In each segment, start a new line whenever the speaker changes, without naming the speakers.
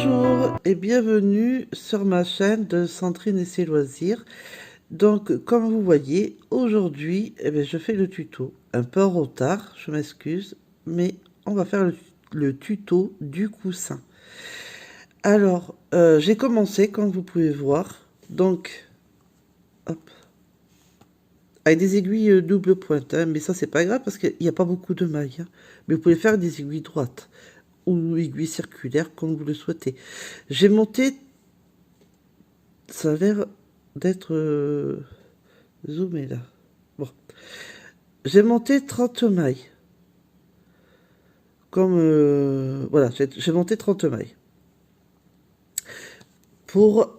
Bonjour et bienvenue sur ma chaîne de Sandrine et ses loisirs. Donc comme vous voyez, aujourd'hui je fais le tuto. Un peu en retard, je m'excuse, mais on va faire le tuto du coussin. Alors, j'ai commencé comme vous pouvez voir, donc hop, avec des aiguilles double pointe, hein, mais ça c'est pas grave parce qu'il n'y a pas beaucoup de mailles, hein. Mais vous pouvez faire des aiguilles droites ou aiguilles circulaires comme vous le souhaitez. J'ai monté, ça a l'air d'être zoomé là. Bon, j'ai monté 30 mailles. Comme voilà, j'ai monté 30 mailles. Pour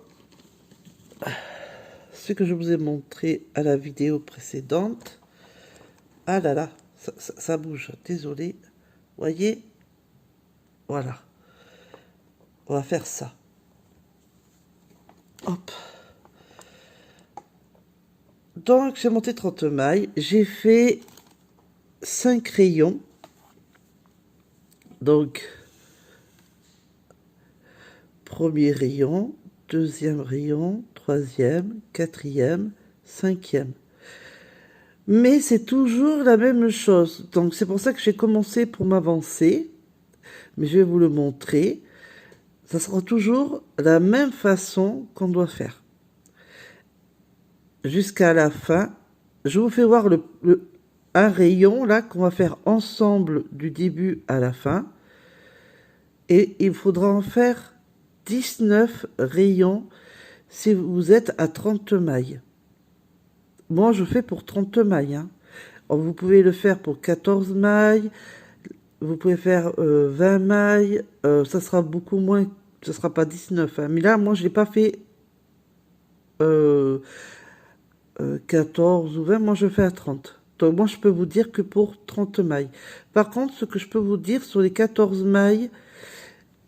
ce que je vous ai montré à la vidéo précédente. Ah là là, ça bouge, désolé. Voyez, voilà. On va faire ça. Hop. Donc, j'ai monté 30 mailles. J'ai fait 5 rayons. Donc, premier rayon, deuxième rayon, troisième, quatrième, cinquième. Mais c'est toujours la même chose. Donc, c'est pour ça que j'ai commencé pour m'avancer. Mais je vais vous le montrer. Ça sera toujours la même façon qu'on doit faire. Jusqu'à la fin, je vous fais voir un rayon là qu'on va faire ensemble du début à la fin. Et il faudra en faire 19 rayons si vous êtes à 30 mailles. Moi, je fais pour 30 mailles. Hein. Vous pouvez le faire pour 14 mailles. Vous pouvez faire 20 mailles. Ça sera beaucoup moins. Ça sera pas 19. Hein. Mais là, moi, je n'ai pas fait 14 ou 20. Moi, je fais à 30. Donc, moi, je peux vous dire que pour 30 mailles. Par contre, ce que je peux vous dire sur les 14 mailles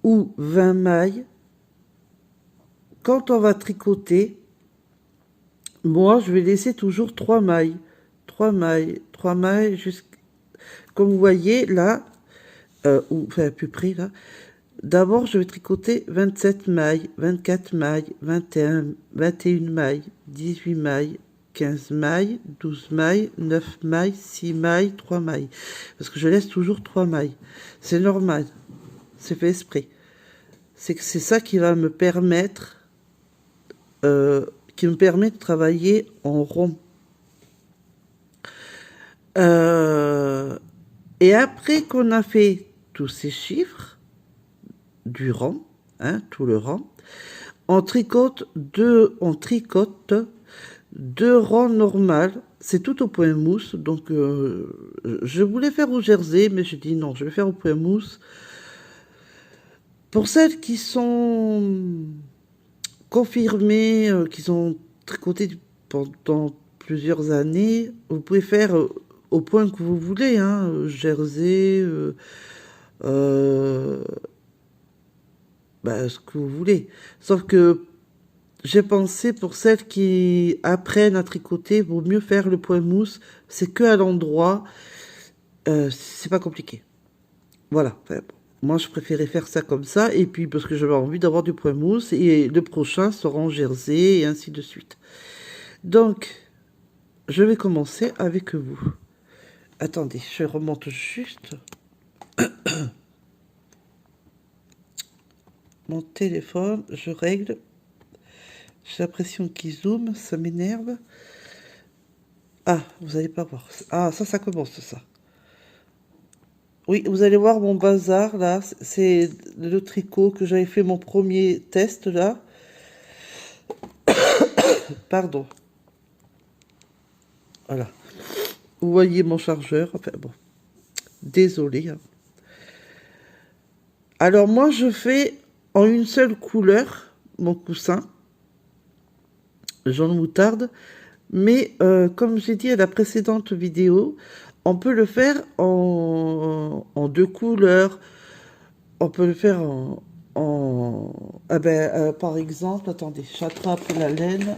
ou 20 mailles, quand on va tricoter, moi, je vais laisser toujours 3 mailles. 3 mailles. 3 mailles jusqu'à... Comme vous voyez, là, ou enfin à peu près, là, d'abord, je vais tricoter 27 mailles, 24 mailles, 21 mailles, 18 mailles, 15 mailles, 12 mailles, 9 mailles, 6 mailles, 3 mailles. Parce que je laisse toujours 3 mailles. C'est normal. C'est fait exprès. C'est ça qui va me permettre... qui me permet de travailler en rond. Et après qu'on a fait tous ces chiffres du rang, hein, tout le rang, on tricote deux rangs normales. C'est tout au point mousse. Donc, je voulais faire au jersey, mais j'ai dit non, je vais faire au point mousse. Pour celles qui sont confirmées, qui ont tricoté pendant plusieurs années, vous pouvez faire au point que vous voulez, hein, jersey, ce que vous voulez. Sauf que j'ai pensé pour celles qui apprennent à tricoter, vaut mieux faire le point mousse. C'est que à l'endroit, c'est pas compliqué. Voilà. Enfin, bon. Moi, je préférais faire ça comme ça, et puis parce que j'avais envie d'avoir du point mousse, et le prochain sera en jersey, et ainsi de suite. Donc, je vais commencer avec vous. Attendez, je remonte juste mon téléphone, je règle. J'ai l'impression qu'il zoome, ça m'énerve. Ah, vous allez pas voir. Ah, ça commence, ça. Oui, vous allez voir mon bazar, là. C'est le tricot que j'avais fait mon premier test, là. Pardon. Voilà. Vous voyez mon chargeur. Enfin, bon. Désolé. Hein. Alors, moi, je fais en une seule couleur mon coussin. Jaune moutarde. Mais, comme j'ai dit à la précédente vidéo, on peut le faire en deux couleurs. On peut le faire par exemple, attendez, j'attrape la laine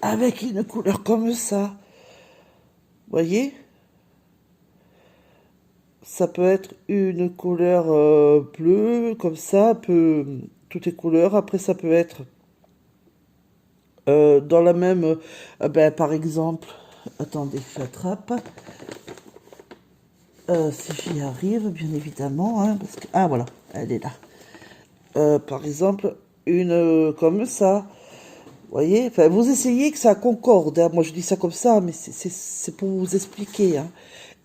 avec une couleur comme ça. Voyez? Ça peut être une couleur bleue, comme ça, toutes les couleurs. Après, ça peut être dans la même, ben, par exemple, attendez, j'attrape. Si j'y arrive, bien évidemment, hein, parce que, ah voilà, elle est là. Par exemple, une comme ça. Vous voyez, enfin, vous essayez que ça concorde, hein. Moi, je dis ça comme ça, mais c'est pour vous expliquer, hein.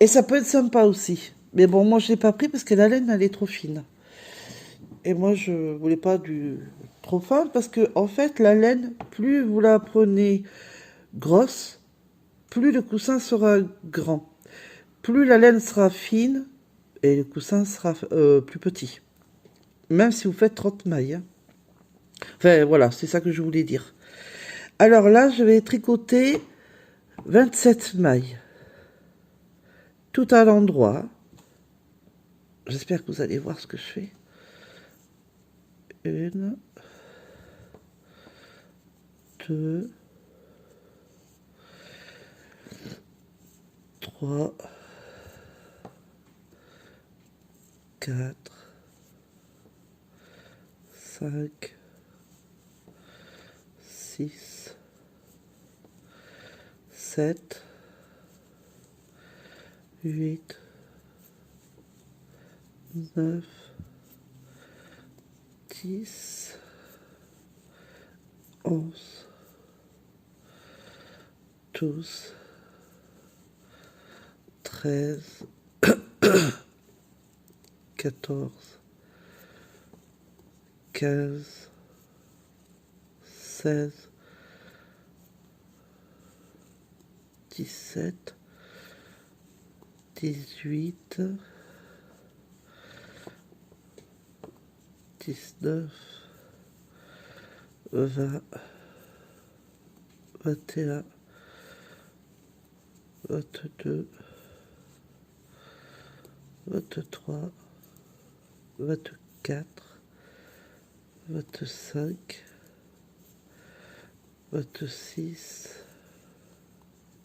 Et ça peut être sympa aussi. Mais bon, moi, je l'ai pas pris parce que la laine, elle est trop fine. Et moi, je voulais pas du trop fin parce que, en fait, la laine, plus vous la prenez grosse, plus le coussin sera grand. Plus la laine sera fine et le coussin sera plus petit. Même si vous faites 30 mailles, hein. Enfin, voilà, c'est ça que je voulais dire. Alors là, je vais tricoter 27 mailles. Tout à l'endroit. J'espère que vous allez voir ce que je fais. Une, deux, trois, quatre, cinq, six, sept, huit, neuf, 10, 11, 12, 13, 14, 15, 16, 17, 18, 19, 20, 21, 22, 23, 24, 25, 26,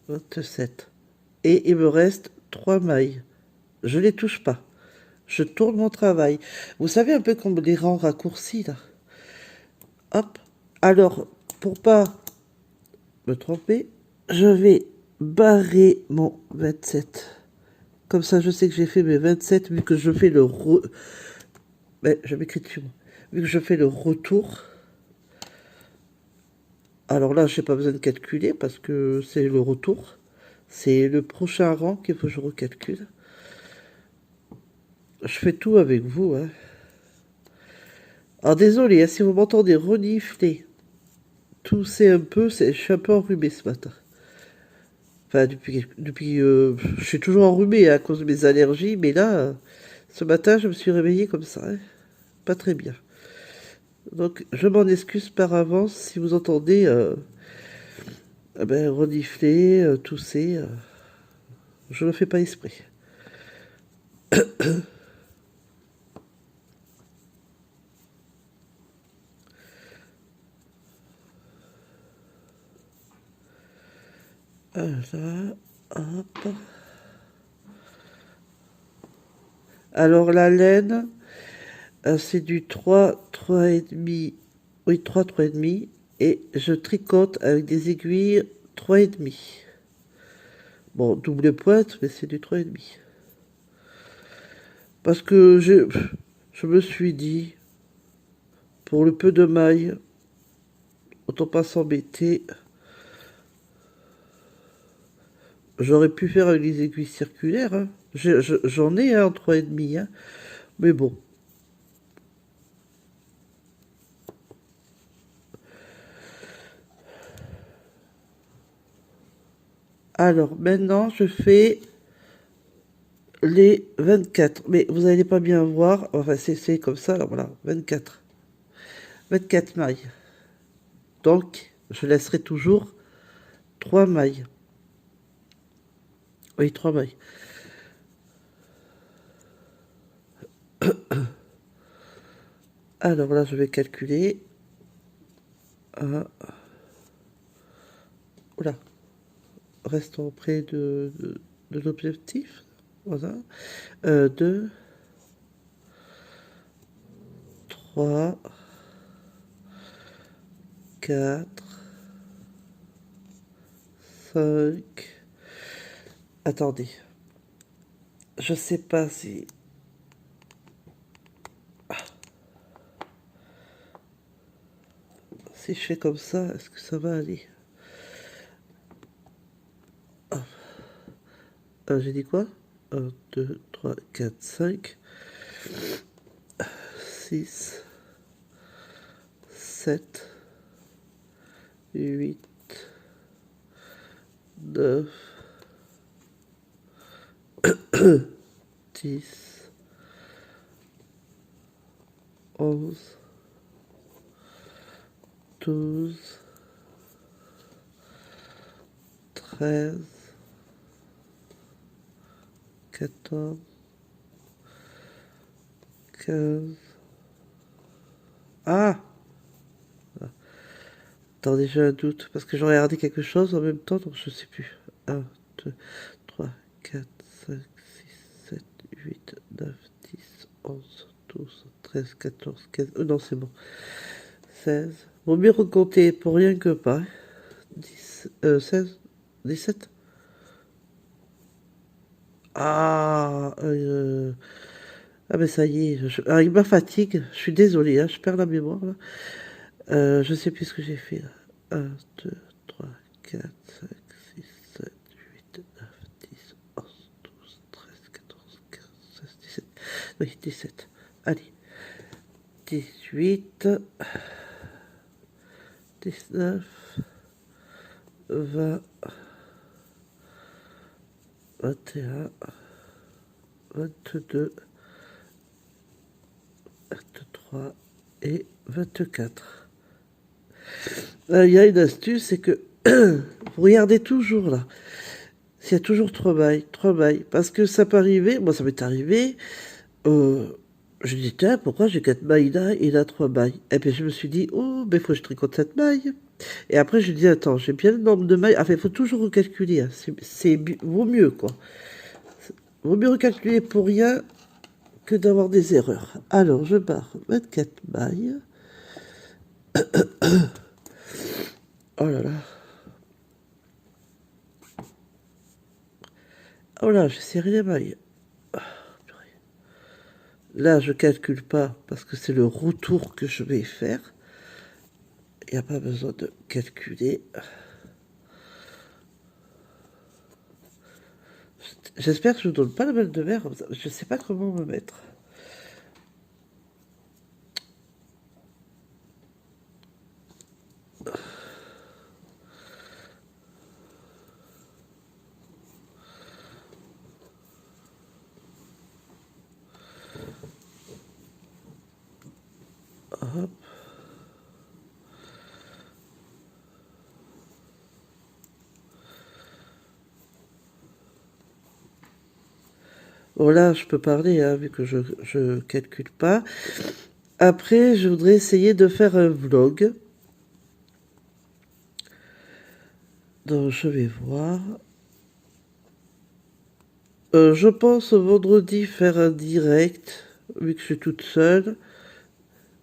27. Et il me reste 3 mailles. Je les touche pas. Je tourne mon travail. Vous savez un peu comme les rangs raccourcis là. Hop. Alors, pour pas me tromper, je vais barrer mon 27. Comme ça, je sais que j'ai fait mes 27 vu que je fais le mais je m'écris dessus, moi. Vu que je fais le retour. Alors là, je n'ai pas besoin de calculer parce que c'est le retour. C'est le prochain rang qu'il faut que je recalcule. Je fais tout avec vous, hein. Alors désolé, hein, si vous m'entendez renifler, tousser un peu, je suis un peu enrhumé ce matin. Enfin, je suis toujours enrhumé, hein, à cause de mes allergies, mais là, ce matin, je me suis réveillée comme ça, hein. Pas très bien. Donc, je m'en excuse par avance si vous entendez ben, renifler, tousser. Je ne le fais pas exprès. Voilà, hop. Alors, la laine, c'est du 3 et demi. Oui, 3 et demi. Et je tricote avec des aiguilles 3 et demi. Bon, double pointe, mais c'est du 3 et demi. Parce que je me suis dit, pour le peu de mailles, autant pas s'embêter. J'aurais pu faire avec les aiguilles circulaires, hein. J'en ai un en 3,5, hein. Mais bon. Alors, maintenant, je fais les 24. Mais vous n'allez pas bien voir. Enfin, c'est comme ça, là, voilà. 24. 24 mailles. Donc, je laisserai toujours 3 mailles. Oui, 3 mailles. Alors là, je vais calculer. Oula. Restons près de l'objectif. Voilà. 2, 3, 4, 5. Attendez. Je sais pas si je fais comme ça, est-ce que ça va aller? J'ai dit quoi? 1, 2, 3, 4, 5, 6, 7, 8, 9, 10, 11, 12, 13, 14, 15. Ah! Attendez, j'ai un doute, parce que j'ai regardé quelque chose en même temps, donc je sais plus. 1, 2, 3, 4, 5, 6, 7, 8, 9, 10, 11, 12, 13, 14, 15... non, c'est bon. 16. Vaut mieux recompter pour rien que pas. 10, 16, 17. Ah, ah ben ça y est, avec ma fatigue, je suis désolée, hein, je perds la mémoire là. Je sais plus ce que j'ai fait là. 1, 2, 3, 4, 5, 6, 7, 8, 9, 10, 11, 12, 13, 14, 15, 16, 17. Oui, 17. Allez. 18, 19, 20, 21, 22, 23 et 24. Il y a une astuce, c'est que vous regardez toujours là. S'il y a toujours trois mailles. Parce que ça peut arriver, moi ça m'est arrivé, euh, je dis, tiens, pourquoi j'ai 4 mailles là et là 3 mailles? Et puis je me suis dit, oh, mais il faut que je tricote cette maille. Et après je dis, attends, j'ai bien le nombre de mailles. Enfin, il faut toujours recalculer, hein. Vaut mieux, quoi. Vaut mieux recalculer pour rien que d'avoir des erreurs. Alors, je barre 24 mailles. Oh là là. Oh là, j'ai serré les mailles. Là, je calcule pas parce que c'est le retour que je vais faire. Il n'y a pas besoin de calculer. J'espère que je ne donne pas la balle de mer. Je ne sais pas comment me mettre. Hop. Bon, là, je peux parler, hein, vu que je calcule pas. Après, je voudrais essayer de faire un vlog. Donc, je vais voir. Je pense vendredi faire un direct, vu que je suis toute seule.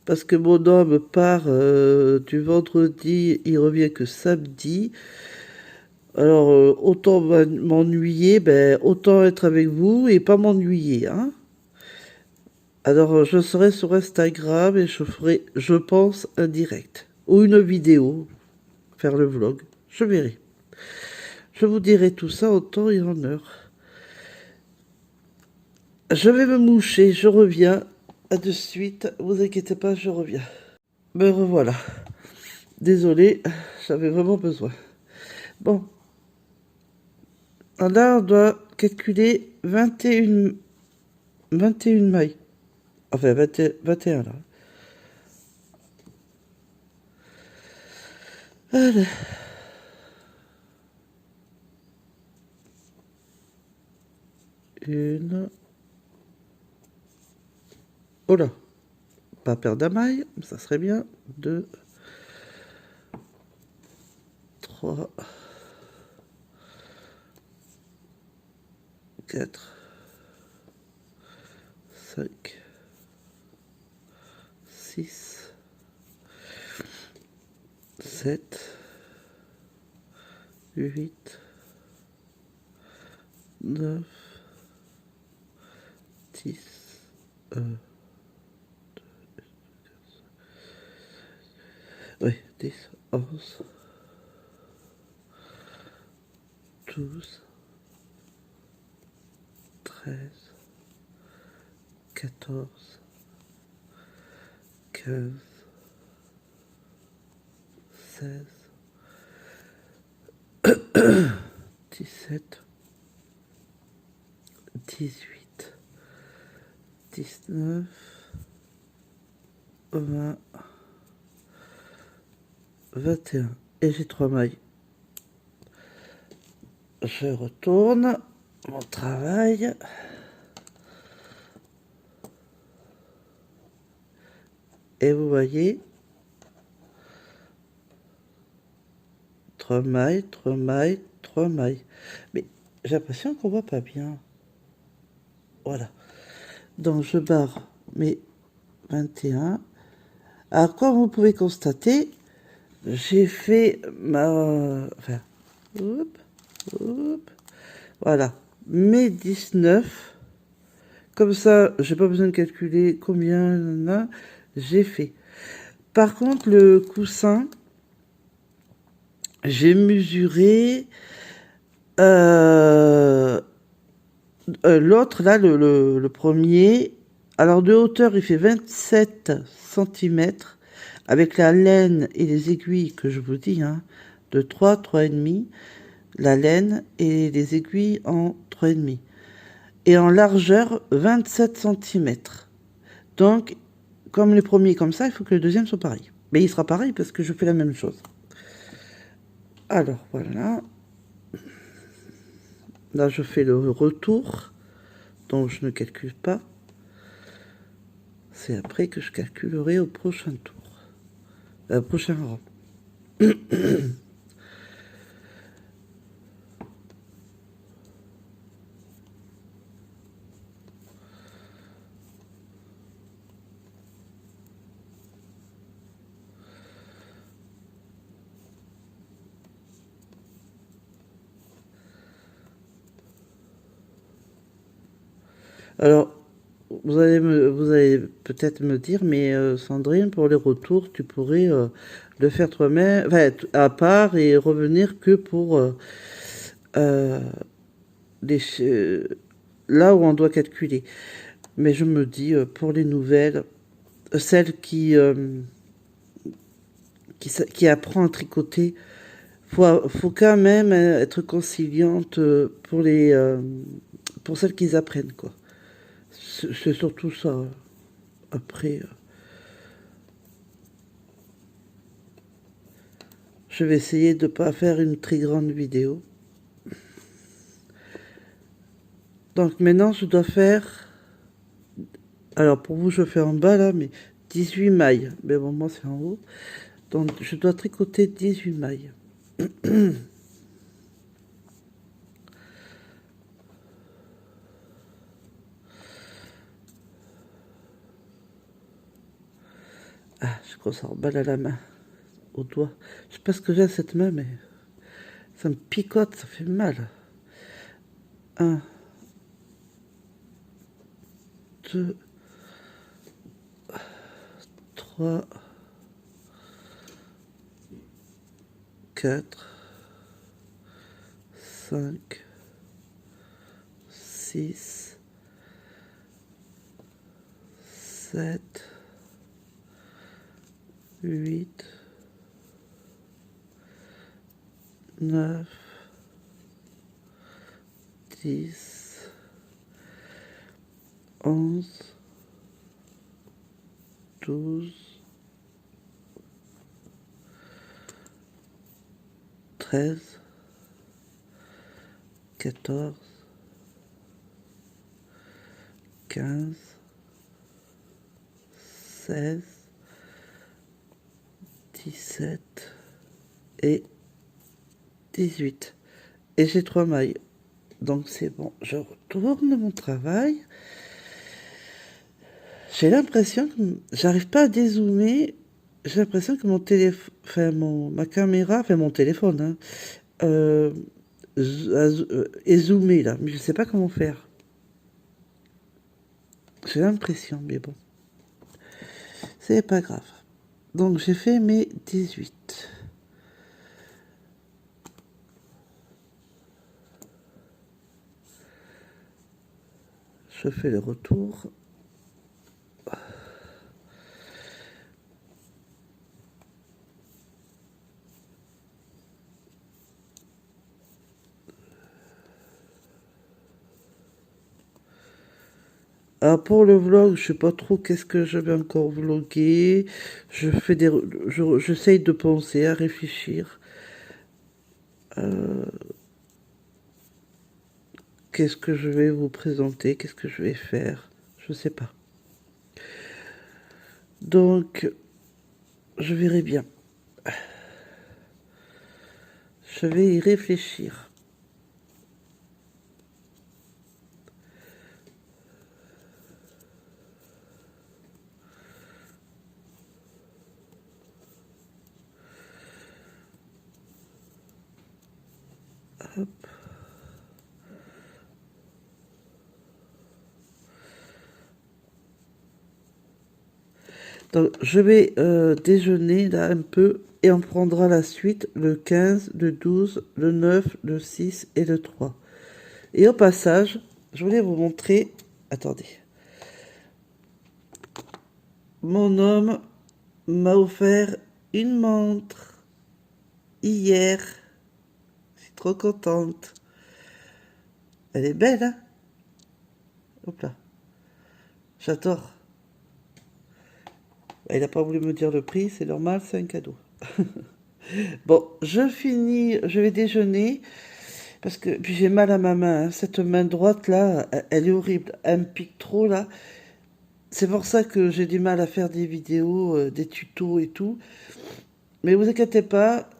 Parce que mon homme part du vendredi, il revient que samedi. Alors, autant m'ennuyer, ben, autant être avec vous et pas m'ennuyer, hein. Alors, je serai sur Instagram et je ferai, je pense, un direct. Ou une vidéo, faire le vlog. Je verrai. Je vous dirai tout ça en temps et en heure. Je vais me moucher, je reviens. À de suite, vous inquiétez pas, je reviens. Me revoilà. Désolé, j'avais vraiment besoin. Bon, là, on doit calculer 21 mailles. Enfin, 21 là. Allez. Une. Oh là. Pas perdre la maille, ça serait bien. 2, 3, 4, 5, 6, 7, 8, 9, 10, 10, 11, 12, 13, 14, 15, 16, 17, 18, 19, 20, 21. Et j'ai 3 mailles. Je retourne mon travail. Et vous voyez, 3 mailles, 3 mailles, 3 mailles. Mais j'ai l'impression qu'on voit pas bien. Voilà. Donc je barre mes 21. Alors comme vous pouvez constater, j'ai fait ma... Enfin, hop, hop, voilà, mes 19. Comme ça, j'ai pas besoin de calculer combien là, j'ai fait. Par contre, le coussin, j'ai mesuré l'autre, là, le premier. Alors, de hauteur, il fait 27 centimètres avec la laine et les aiguilles que je vous dis, hein, de 3, 3,5. La laine et les aiguilles en 3,5. Et en largeur, 27 centimètres. Donc, comme le premier est comme ça, il faut que le deuxième soit pareil. Mais il sera pareil parce que je fais la même chose. Alors, voilà. Là, je fais le retour. Donc, je ne calcule pas. C'est après que je calculerai au prochain tour. Prochain rang. Alors, vous allez peut-être me dire, mais Sandrine, pour les retours, tu pourrais le faire toi-même, enfin, à part et revenir que pour euh, là où on doit calculer. Mais je me dis, pour les nouvelles, celles qui apprend à tricoter, faut quand même être conciliante pour celles qui apprennent, quoi. C'est surtout ça. Après, je vais essayer de ne pas faire une très grande vidéo. Donc maintenant, je dois faire... Alors pour vous, je fais en bas là, mais 18 mailles. Mais bon, moi, c'est en haut. Donc je dois tricoter 18 mailles. Ah, je crois que ça emballe à la main, au doigt. Je sais pas ce que j'ai à cette main, mais ça me picote, ça fait mal. 1, 2, 3, 4, 5, 6, 7, 8, 9, 10, 11, 12, 13, 14, 15, 16, 17 et 18. Et j'ai 3 mailles. Donc c'est bon. Je retourne mon travail. J'ai l'impression que j'arrive pas à dézoomer. J'ai l'impression que mon téléphone, enfin ma caméra, enfin mon téléphone, hein, euh, est zoomé là, mais je sais pas comment faire. J'ai l'impression, mais bon, c'est pas grave. Donc j'ai fait mes 18. Je fais le retour. Alors pour le vlog, je sais pas trop qu'est-ce que je vais encore vloguer. Je fais j'essaye de penser, à réfléchir. Qu'est-ce que je vais vous présenter? Qu'est-ce que je vais faire? Je sais pas. Donc, je verrai bien. Je vais y réfléchir. Hop. Donc, je vais déjeuner là un peu et on prendra la suite le 15, le 12, le 9, le 6 et le 3. Et au passage, je voulais vous montrer. Attendez. Mon homme m'a offert une montre hier. Je suis trop contente. Elle est belle, hein? Hop là. J'adore. Il n'a pas voulu me dire le prix, c'est normal, c'est un cadeau. Bon, je finis, je vais déjeuner, parce que puis j'ai mal à ma main, hein. Cette main droite là, elle est horrible, elle me pique trop là. C'est pour ça que j'ai du mal à faire des vidéos, des tutos et tout. Mais vous inquiétez pas,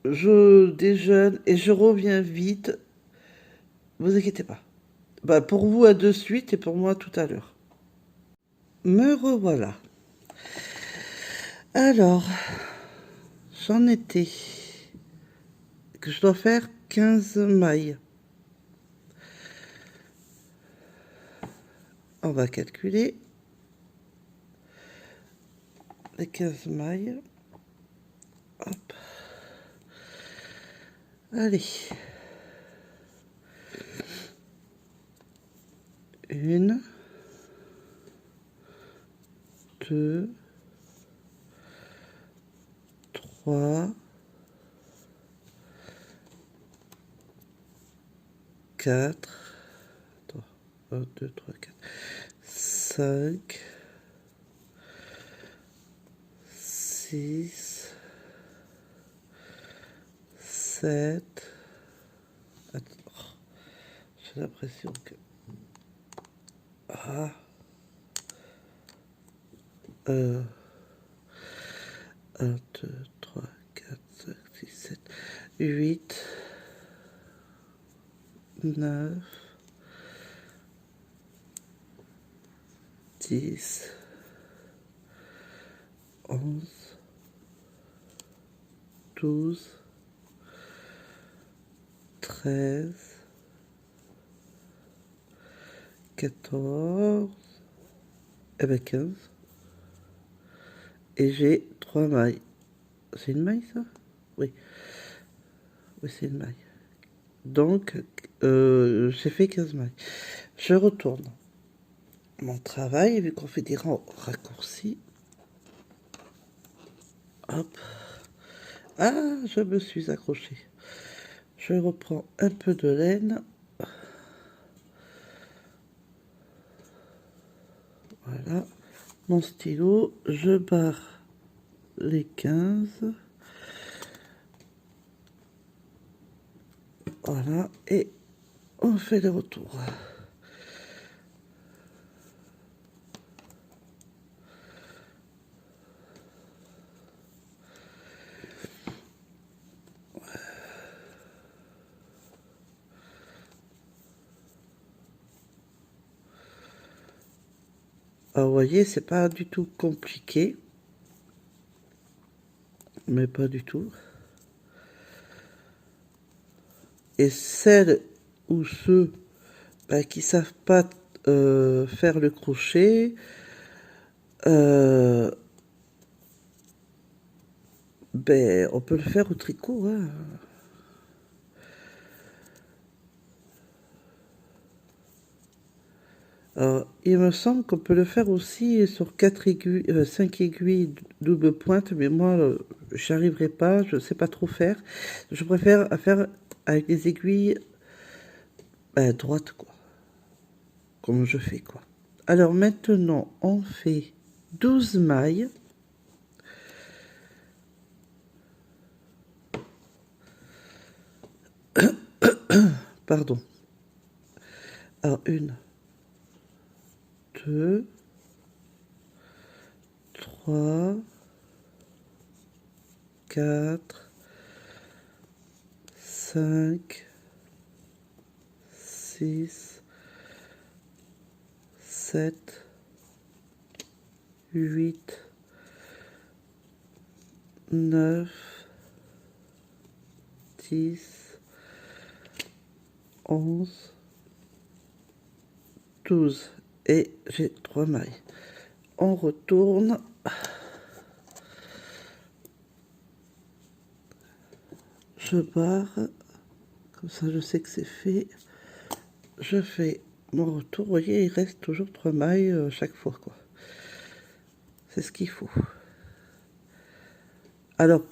je déjeune et je reviens vite. Vous inquiétez pas. Bah, pour vous à de suite et pour moi tout à l'heure. Me revoilà. Alors, j'en étais que je dois faire 15 mailles. On va calculer les 15 mailles. Hop. Allez. Une, deux, trois, quatre. Attends. Un, deux, trois, quatre. Cinq, six, sept. Attends. J'ai l'impression que. Ah. Euh, 1, 2, 3, 4, 5, 6, 7, 8, 9, 10, 11, 12, 13, 14, et ben 15. Et j'ai 3 mailles. C'est une maille ça? Oui. Oui, c'est une maille. Donc, j'ai fait 15 mailles. Je retourne mon travail, vu qu'on fait des raccourcis. Hop. Ah, je me suis accrochée. Je reprends un peu de laine. Voilà. Mon stylo, je barre les 15. Voilà. Et on fait le retour. Alors, vous voyez, c'est pas du tout compliqué. Mais pas du tout. Et celles ou ceux qui savent pas faire le crochet, euh, on peut le faire au tricot, hein. Alors, il me semble qu'on peut le faire aussi sur 4 aiguilles, 5 aiguilles double pointe, mais moi, j'y arriverai pas, je sais pas trop faire. Je préfère faire avec des aiguilles droites, quoi, comme je fais, quoi. Alors maintenant, on fait 12 mailles. Pardon. Alors, 1, 2, 3, 4, 5, 6, 7, 8, 9, 10, 11, 12. Et j'ai 3 mailles. On retourne. Je barre. Comme ça, je sais que c'est fait. Je fais mon retour. Vous voyez, il reste toujours 3 mailles chaque fois, quoi. C'est ce qu'il faut. Alors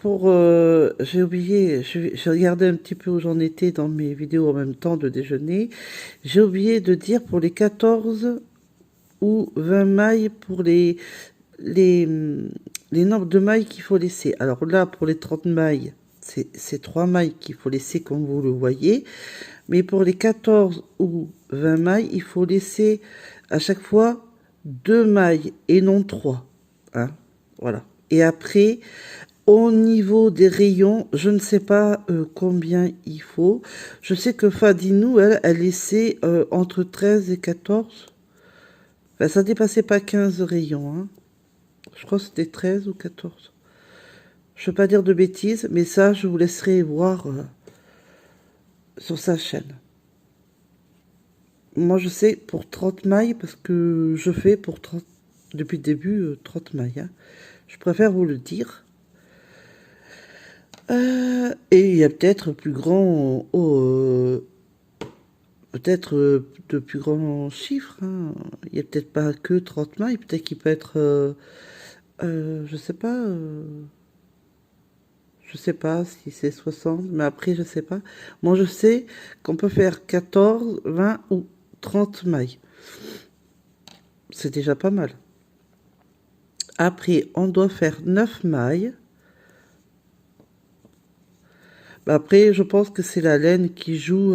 j'ai oublié, j'ai regardé un petit peu où j'en étais dans mes vidéos en même temps de déjeuner. J'ai oublié de dire pour les 14 ou 20 mailles pour les, les nombres de mailles qu'il faut laisser. Alors là, pour les 30 mailles, c'est 3 mailles qu'il faut laisser comme vous le voyez. Mais pour les 14 ou 20 mailles, il faut laisser à chaque fois 2 mailles et non 3. Hein, voilà. Et après, au niveau des rayons, je ne sais pas combien il faut. Je sais que Fadinou, elle laissait entre 13 et 14. Enfin, ça dépassait pas 15 rayons, hein. Je crois que c'était 13 ou 14. Je ne veux pas dire de bêtises, mais ça, je vous laisserai voir sur sa chaîne. Moi, je sais pour 30 mailles, parce que je fais pour 30, depuis le début 30 mailles, hein. Je préfère vous le dire. Et il y a peut-être plus grand, peut-être de plus grands chiffres, hein. Il n'y a peut-être pas que 30 mailles, peut-être qu'il peut être, je sais pas, je sais pas si c'est 60, mais après, je sais pas. Moi, je sais qu'on peut faire 14, 20 ou 30 mailles. C'est déjà pas mal. Après, on doit faire 9 mailles. Après, je pense que c'est la laine qui joue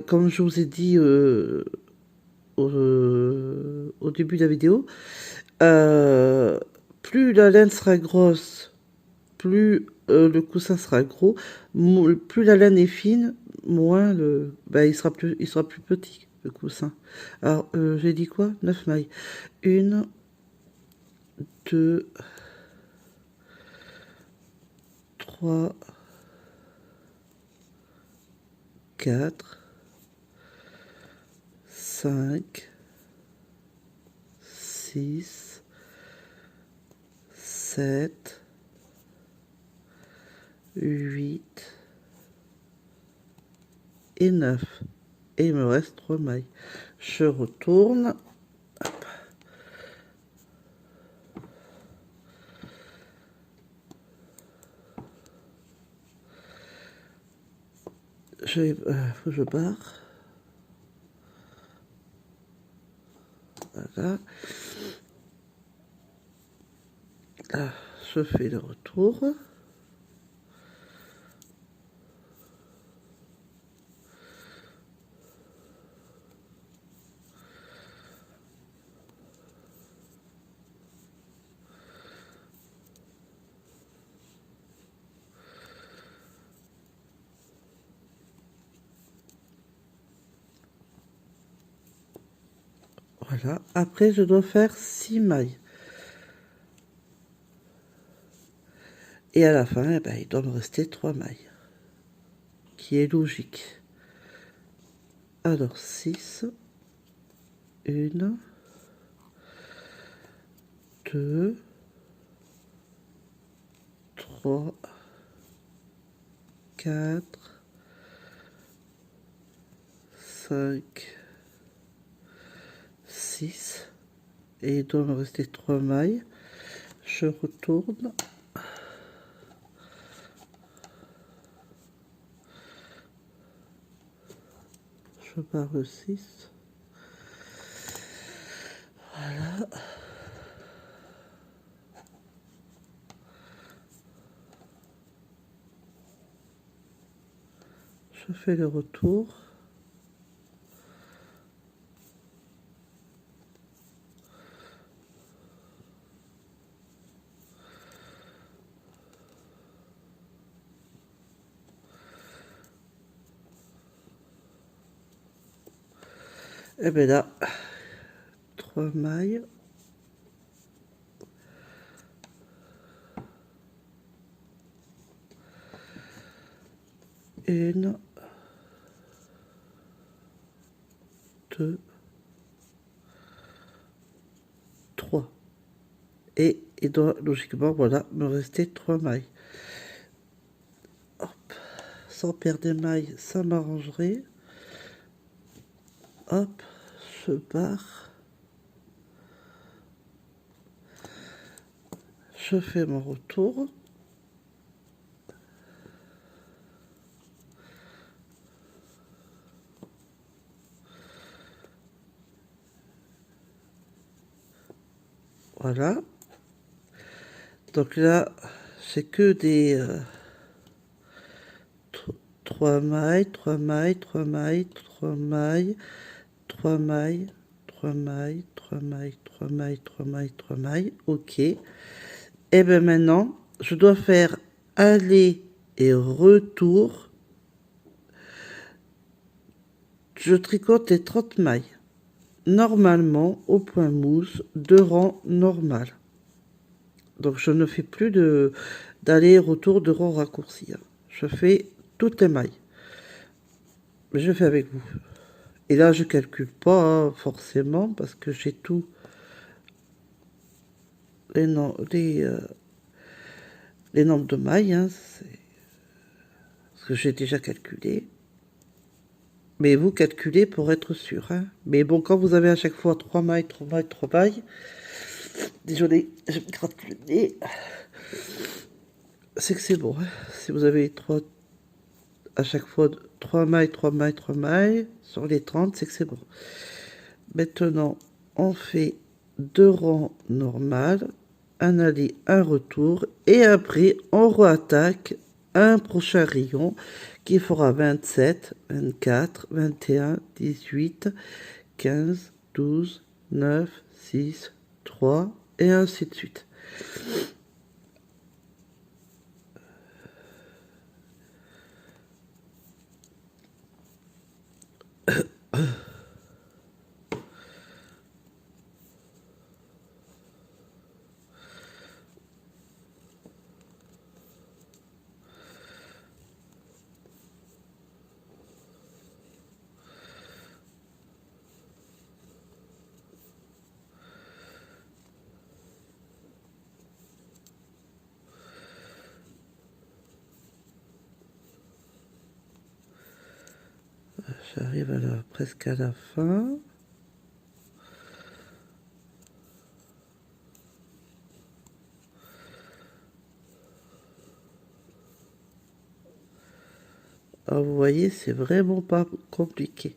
comme je vous ai dit au début de la vidéo. Plus la laine sera grosse, plus le coussin sera gros. Plus la laine est fine, moins il sera plus petit, le coussin. Alors, j'ai dit quoi? 9 mailles. 1, 2, 3, 4, 5, 6, 7, 8 et 9. Et il me reste 3 mailles. Je retourne. Hop. Faut que je barre. Voilà. Là, je fais le retour. Voilà. Après, je dois faire 6 mailles. Et à la fin, eh ben, il doit me rester 3 mailles. Qui est logique. Alors, 6. 1, 2, 3, 4, 5, 6. Et il doit me rester 3 mailles. Je retourne. Je barre 6. Voilà. Je fais le retour. Et bien là, 3 mailles. Une, 2, 3. Et il doit logiquement, voilà, me rester 3 mailles. Hop, sans perdre des mailles, ça m'arrangerait. Hop, je barre. Je fais mon retour. Voilà. Donc là, c'est que des 3 mailles, 3 mailles, 3 mailles, 3 mailles, 3 mailles, 3 mailles, 3 mailles, 3 mailles, 3 mailles, 3 mailles. Ok. Et bien maintenant, je dois faire aller et retour. Je tricote les 30 mailles. Normalement, au point mousse, de rang normal. Donc je ne fais plus d'aller-retour de rang raccourci. Je fais toutes les mailles. Mais je fais avec vous. Et là, je calcule pas forcément parce que j'ai tout les nombres de mailles. Hein, parce que j'ai déjà calculé. Mais vous calculez pour être sûr. Hein. Mais bon, quand vous avez à chaque fois 3 mailles, 3 mailles, 3 mailles, désolé, je me gratte le nez. C'est que c'est bon. Hein. Si vous avez à chaque fois 3 mailles, 3 mailles, 3 mailles sur les 30, c'est que c'est bon. Maintenant, on fait 2 rangs normales, un aller, un retour, et après, on re-attaque un prochain rayon qui fera 27, 24, 21, 18, 15, 12, 9, 6, 3, et ainsi de suite. J'arrive presque à la fin. Alors, vous voyez, c'est vraiment pas compliqué.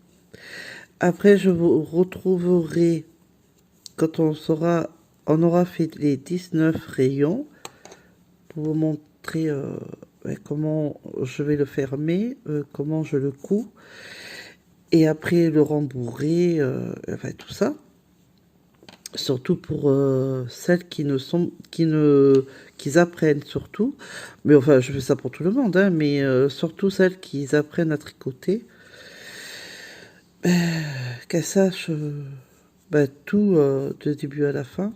Après, je vous retrouverai quand on aura fait les 19 rayons pour vous montrer comment je vais le fermer, comment je le couds. Et après, le rembourrer, enfin tout ça. Surtout pour celles qui apprennent surtout. Mais enfin, je fais ça pour tout le monde, hein, mais surtout celles qui apprennent à tricoter. Qu'elles sachent tout de début à la fin.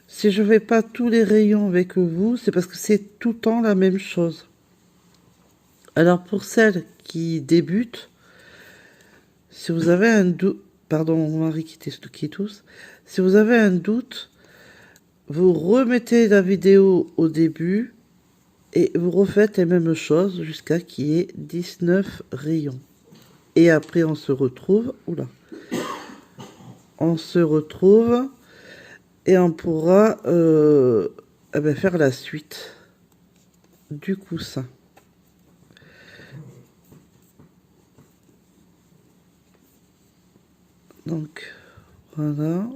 Si je fais pas tous les rayons avec vous, c'est parce que c'est tout le temps la même chose. Alors pour celles qui débutent, si vous avez un doute, pardon, mon mari qui tousse, si vous avez un doute, vous remettez la vidéo au début et vous refaites les mêmes choses jusqu'à qu'il y ait 19 rayons. Et après on se retrouve, on se retrouve et on pourra faire la suite du coussin. Donc voilà.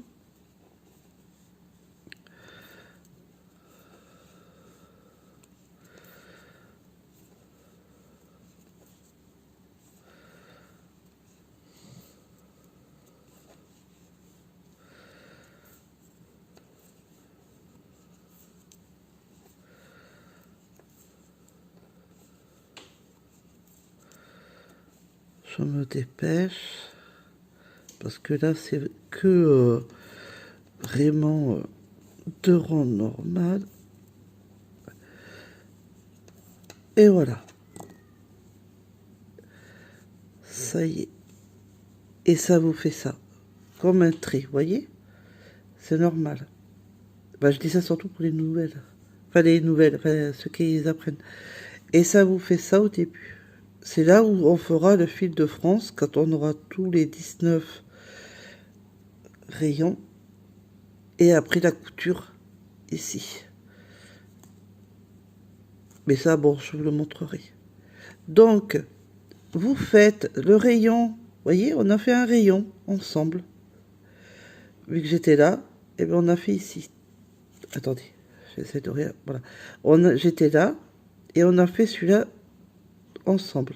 Je me dépêche parce que là c'est que vraiment 2 rangs normales. Et voilà. Ça y est. Et ça vous fait ça. Comme un trait, vous voyez? C'est normal. Je dis ça surtout pour les nouvelles. Enfin, les nouvelles, enfin, ceux qui les apprennent. Et ça vous fait ça au début. C'est là où on fera le fil de France, quand on aura tous les 19 rayons. Et après la couture, ici. Mais ça, bon, je vous le montrerai. Donc, vous faites le rayon. Vous voyez, on a fait un rayon ensemble. Vu que j'étais là, et bien on a fait ici. Attendez, j'essaie de rien. Voilà. J'étais là, et on a fait celui-là ensemble.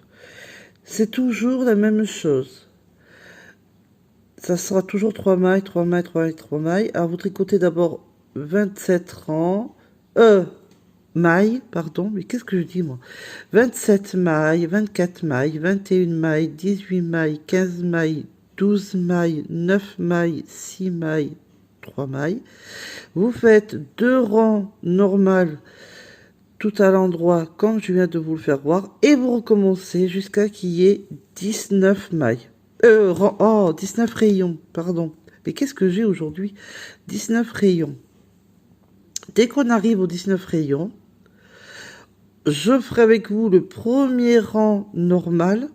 C'est toujours la même chose. Ça sera toujours 3 mailles, 3 mailles, 3 mailles, 3 mailles. Alors vous tricotez d'abord 27 rangs. Mailles, pardon, mais qu'est-ce que je dis moi? 27 mailles, 24 mailles, 21 mailles, 18 mailles, 15 mailles, 12 mailles, 9 mailles, 6 mailles, 3 mailles. Vous faites 2 rangs normales tout à l'endroit comme je viens de vous le faire voir et vous recommencez jusqu'à qu'il y ait 19 mailles. 19 rayons, pardon. Mais qu'est-ce que j'ai aujourd'hui? 19 rayons. Dès qu'on arrive aux 19 rayons, je ferai avec vous le premier rang normal,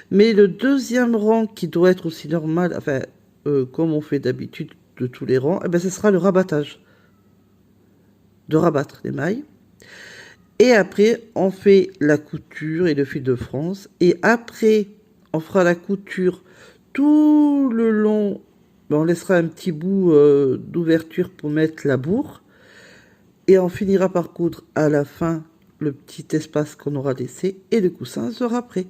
mais le deuxième rang qui doit être aussi normal, enfin, comme on fait d'habitude de tous les rangs, ce sera le rabattage. De rabattre les mailles. Et après, on fait la couture et le fil de France. Et après, on fera la couture tout le long. On laissera un petit bout d'ouverture pour mettre la bourre. Et on finira par coudre à la fin le petit espace qu'on aura laissé. Et le coussin sera prêt.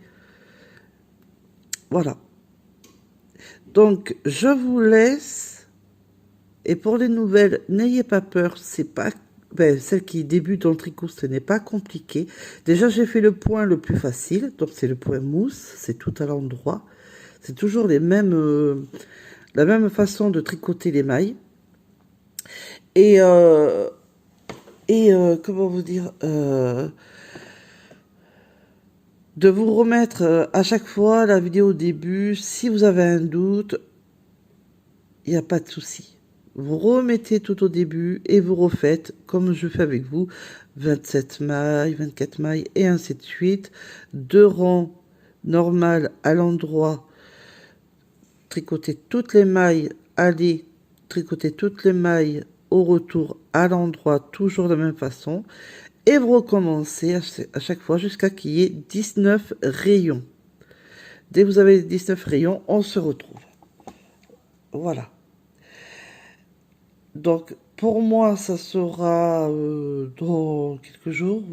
Voilà. Donc, je vous laisse. Et pour les nouvelles, n'ayez pas peur. C'est pas... celle qui débute dans le tricot, ce n'est pas compliqué. Déjà, j'ai fait le point le plus facile. Donc, c'est le point mousse. C'est tout à l'endroit. C'est toujours les mêmes... la même façon de tricoter les mailles. Et comment vous dire, de vous remettre à chaque fois la vidéo au début. Si vous avez un doute, il n'y a pas de souci. Vous remettez tout au début et vous refaites, comme je fais avec vous, 27 mailles, 24 mailles et ainsi de suite. 2 rangs normales à l'endroit, tricoter toutes les mailles, aller tricoter toutes les mailles au retour à l'endroit, toujours de la même façon. Et vous recommencez à chaque fois jusqu'à qu'il y ait 19 rayons. Dès que vous avez 19 rayons, on se retrouve. Voilà. Donc, pour moi, ça sera dans quelques jours,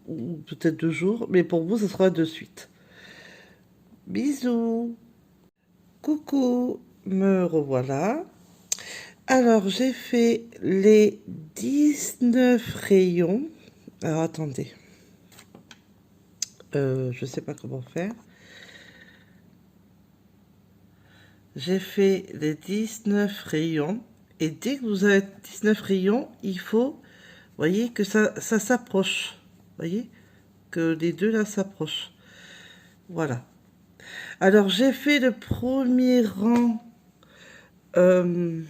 ou peut-être 2 jours, mais pour vous, ça sera de suite. Bisous. Coucou, me revoilà. Alors, j'ai fait les 19 rayons. Alors, attendez. Je sais pas comment faire. j'ai fait les 19 rayons. Et dès que vous avez 19 rayons, il faut, voyez, que ça s'approche. Voyez, que les deux là s'approchent. Voilà. Alors, j'ai fait le premier rang euh,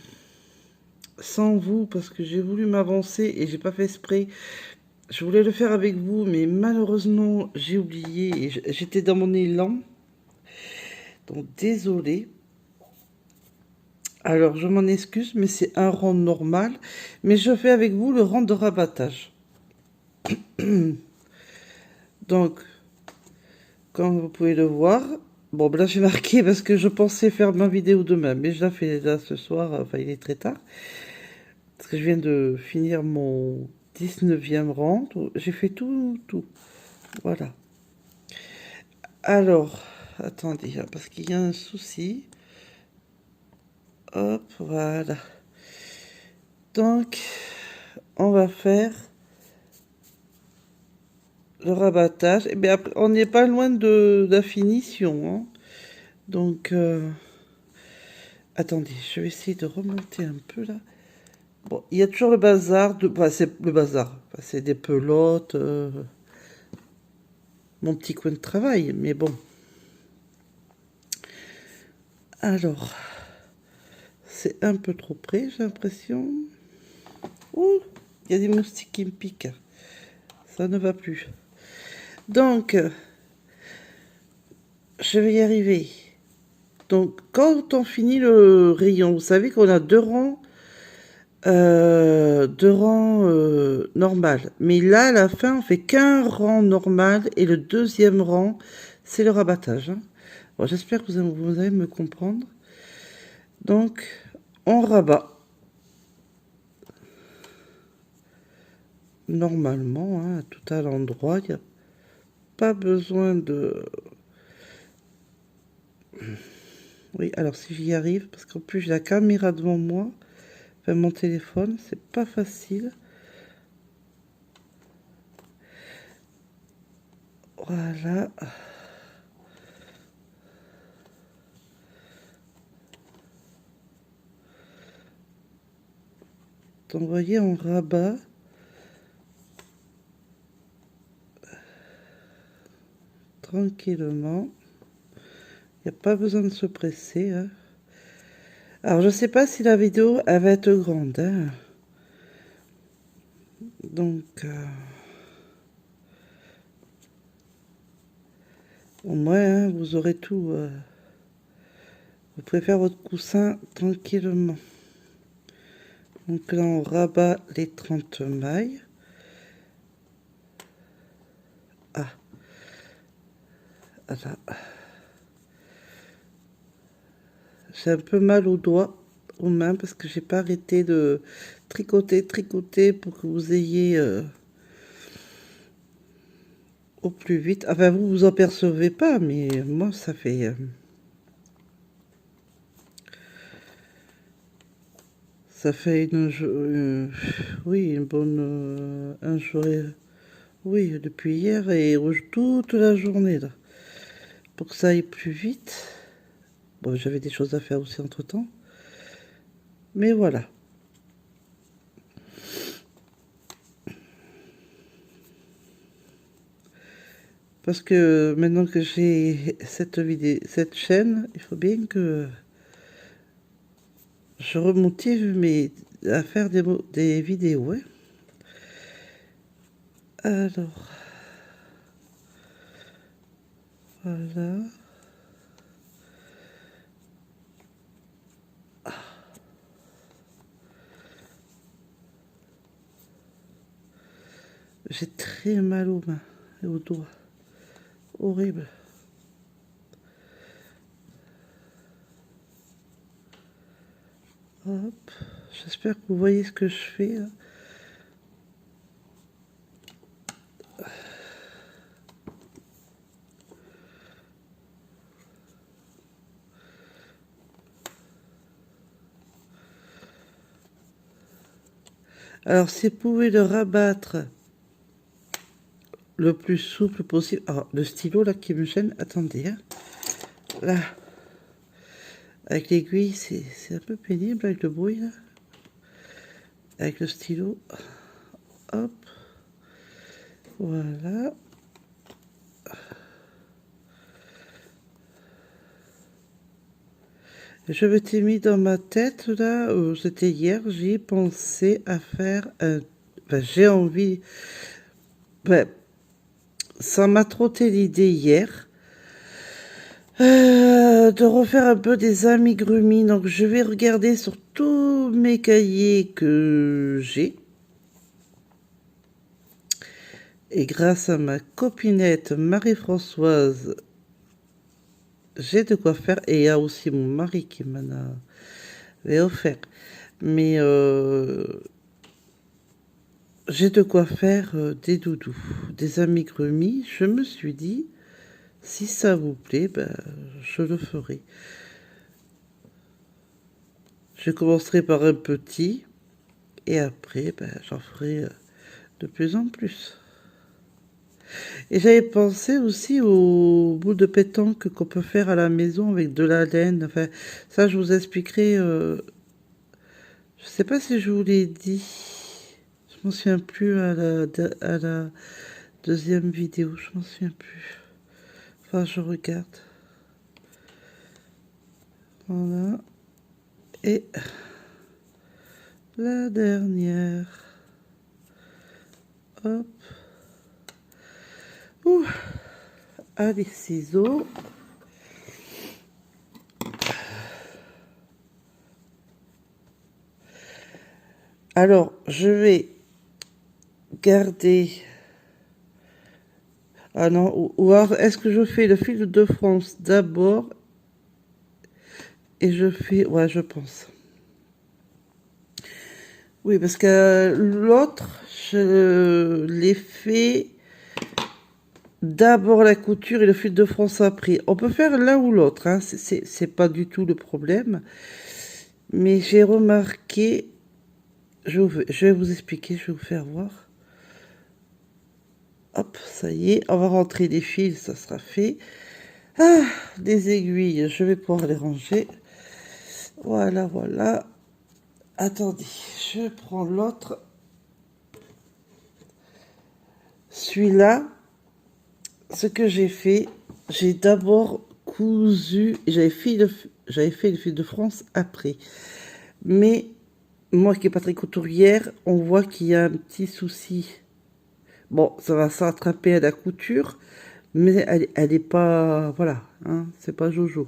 sans vous parce que j'ai voulu m'avancer et j'ai pas fait exprès. Je voulais le faire avec vous, mais malheureusement, j'ai oublié et j'étais dans mon élan. Donc, désolé. Alors, je m'en excuse, mais c'est un rang normal. Mais je fais avec vous le rang de rabattage. Donc, comme vous pouvez le voir, bon, ben là, j'ai marqué parce que je pensais faire ma vidéo demain, mais je la fais là ce soir. Enfin, il est très tard. Parce que je viens de finir mon 19e rang. J'ai fait tout, tout. Voilà. Alors, attendez, hein, parce qu'il y a un souci. Hop, voilà. Donc, on va faire le rabattage. Et bien après, on n'est pas loin de la finition, hein. Donc, attendez, je vais essayer de remonter un peu là. Bon, il y a toujours le bazar. Enfin, c'est le bazar. Enfin, c'est des pelotes. Mon petit coin de travail, mais bon. Alors, c'est un peu trop près, j'ai l'impression. Ouh, il y a des moustiques qui me piquent. Ça ne va plus. Donc, je vais y arriver. Donc, quand on finit le rayon, vous savez qu'on a deux rangs normal. Mais là, à la fin, on fait qu'un rang normal et le deuxième rang, c'est le rabattage, hein. Bon, j'espère que vous allez me comprendre. Donc, on rabat. Normalement, hein, tout à l'endroit, il n'y a pas besoin de... Oui, alors si j'y arrive, parce qu'en plus j'ai la caméra devant moi, enfin mon téléphone, c'est pas facile. Voilà. Donc vous voyez, on rabat. Tranquillement. Il n'y a pas besoin de se presser, hein. Alors je sais pas si la vidéo elle va être grande, hein. Donc au moins hein, vous aurez tout. Vous pouvez faire votre coussin tranquillement. Donc là on rabat les 30 mailles. Ah, là. J'ai un peu mal aux doigts, aux mains, parce que j'ai pas arrêté de tricoter pour que vous ayez au plus vite. Enfin, vous vous en percevez pas, mais moi, ça fait... ça fait oui, une bonne... un jour... oui, depuis hier et toute la journée, là. Pour que ça aille plus vite. Bon, j'avais des choses à faire aussi entre-temps. Mais voilà. Parce que maintenant que j'ai cette chaîne, il faut bien que je remotive à faire des vidéos, hein. Alors, voilà. J'ai très mal aux mains et aux doigts. Horrible. Hop. J'espère que vous voyez ce que je fais, là. Alors, si vous pouvez le rabattre le plus souple possible. Alors, le stylo là qui me gêne, attendez, hein. Là. Avec l'aiguille, c'est un peu pénible avec le bruit, là. Avec le stylo. Hop. Voilà. Je m'étais mis dans ma tête, là, c'était hier, j'ai pensé à faire un... Enfin, j'ai envie... Ben, ça m'a trotté l'idée hier. De refaire un peu des amigurumis. Donc, je vais regarder sur tous mes cahiers que j'ai. Et grâce à ma copinette Marie-Françoise, j'ai de quoi faire. Et il y a aussi mon mari qui m'en avait offert. Mais j'ai de quoi faire des doudous, des amigurumis. Je me suis dit, si ça vous plaît, ben, je le ferai. Je commencerai par un petit et après, ben, j'en ferai de plus en plus. Et j'avais pensé aussi aux boules de pétanque qu'on peut faire à la maison avec de la laine. Enfin, ça, je vous expliquerai. Je sais pas si je vous l'ai dit. Je m'en souviens plus à la deuxième vidéo. Je m'en souviens plus. Enfin, je regarde. Voilà. Et la dernière. Hop. Ouh. Allez, ciseaux. Alors, je vais garder... Ah non, ou alors, est-ce que je fais le fil de France d'abord et je fais... Ouais, je pense. Oui, parce que l'autre, je l'ai fait d'abord la couture et le fil de France après. On peut faire l'un ou l'autre, hein, c'est pas du tout le problème. Mais j'ai remarqué... je vais vous expliquer, je vais vous faire voir. Hop, ça y est, on va rentrer les fils, ça sera fait. Ah, des aiguilles, je vais pouvoir les ranger. Voilà, voilà. Attendez, je prends l'autre. Celui-là, ce que j'ai fait, j'ai d'abord cousu, j'avais fait le fil de France après. Mais moi qui n'ai pas très couturière, on voit qu'il y a un petit souci. Bon, ça va s'attraper à la couture, mais elle est pas, voilà, hein, c'est pas Jojo.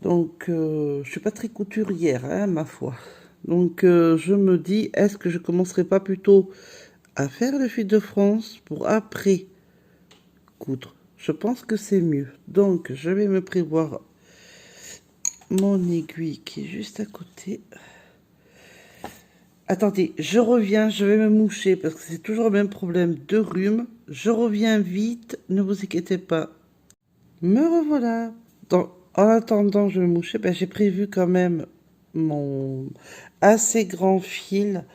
Donc, je suis pas très couturière, hein, ma foi. Donc, je me dis, est-ce que je commencerai pas plutôt à faire le fil de France pour après coudre? Je pense que c'est mieux. Donc, je vais me prévoir mon aiguille qui est juste à côté. Attendez, je reviens, je vais me moucher parce que c'est toujours le même problème de rhume. Je reviens vite, ne vous inquiétez pas. Me revoilà. Donc, en attendant, je vais me moucher. Ben, j'ai prévu quand même mon assez grand fil,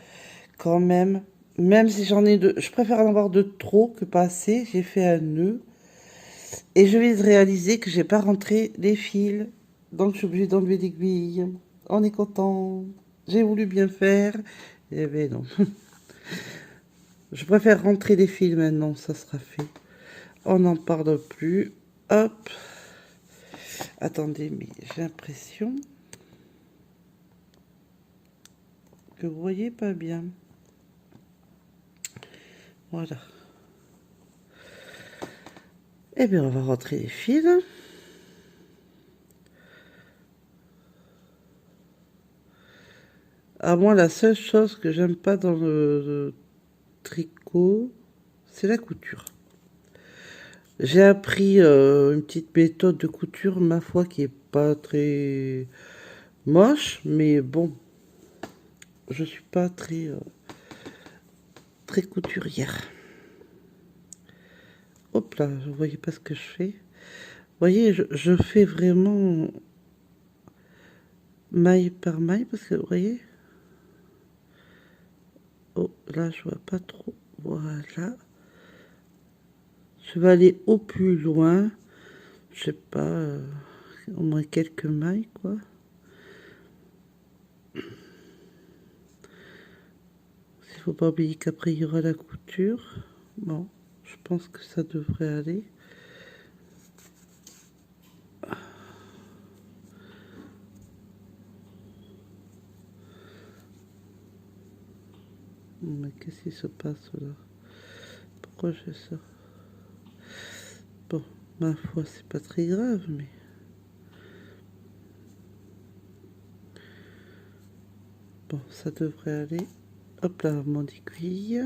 quand même. Même si j'en ai de... Je préfère en avoir de trop que pas assez. J'ai fait un nœud. Et je vais réaliser que j'ai pas rentré les fils. Donc, je suis obligée d'enlever l'aiguille. On est content. J'ai voulu bien faire. Eh ben non. Je préfère rentrer les fils maintenant. Ça sera fait. On n'en parle plus. Hop. Attendez, mais j'ai l'impression que vous voyez pas bien. Voilà. Eh bien, on va rentrer les fils. À moi, la seule chose que j'aime pas dans le tricot, c'est la couture. J'ai appris une petite méthode de couture, ma foi, qui est pas très moche, mais bon, je suis pas très couturière. Hop là, vous voyez pas ce que je fais? Vous voyez, je fais vraiment maille par maille, parce que, vous voyez? Oh, là, je vois pas trop. Voilà. Je vais aller au plus loin. Je sais pas, au moins quelques mailles, quoi. Il faut pas oublier qu'après, il y aura la couture. Bon, je pense que ça devrait aller. Mais qu'est-ce qui se passe là? Pourquoi je fais ça? Bon, ma foi, c'est pas très grave, mais... Bon, ça devrait aller. Hop là, mon aiguille.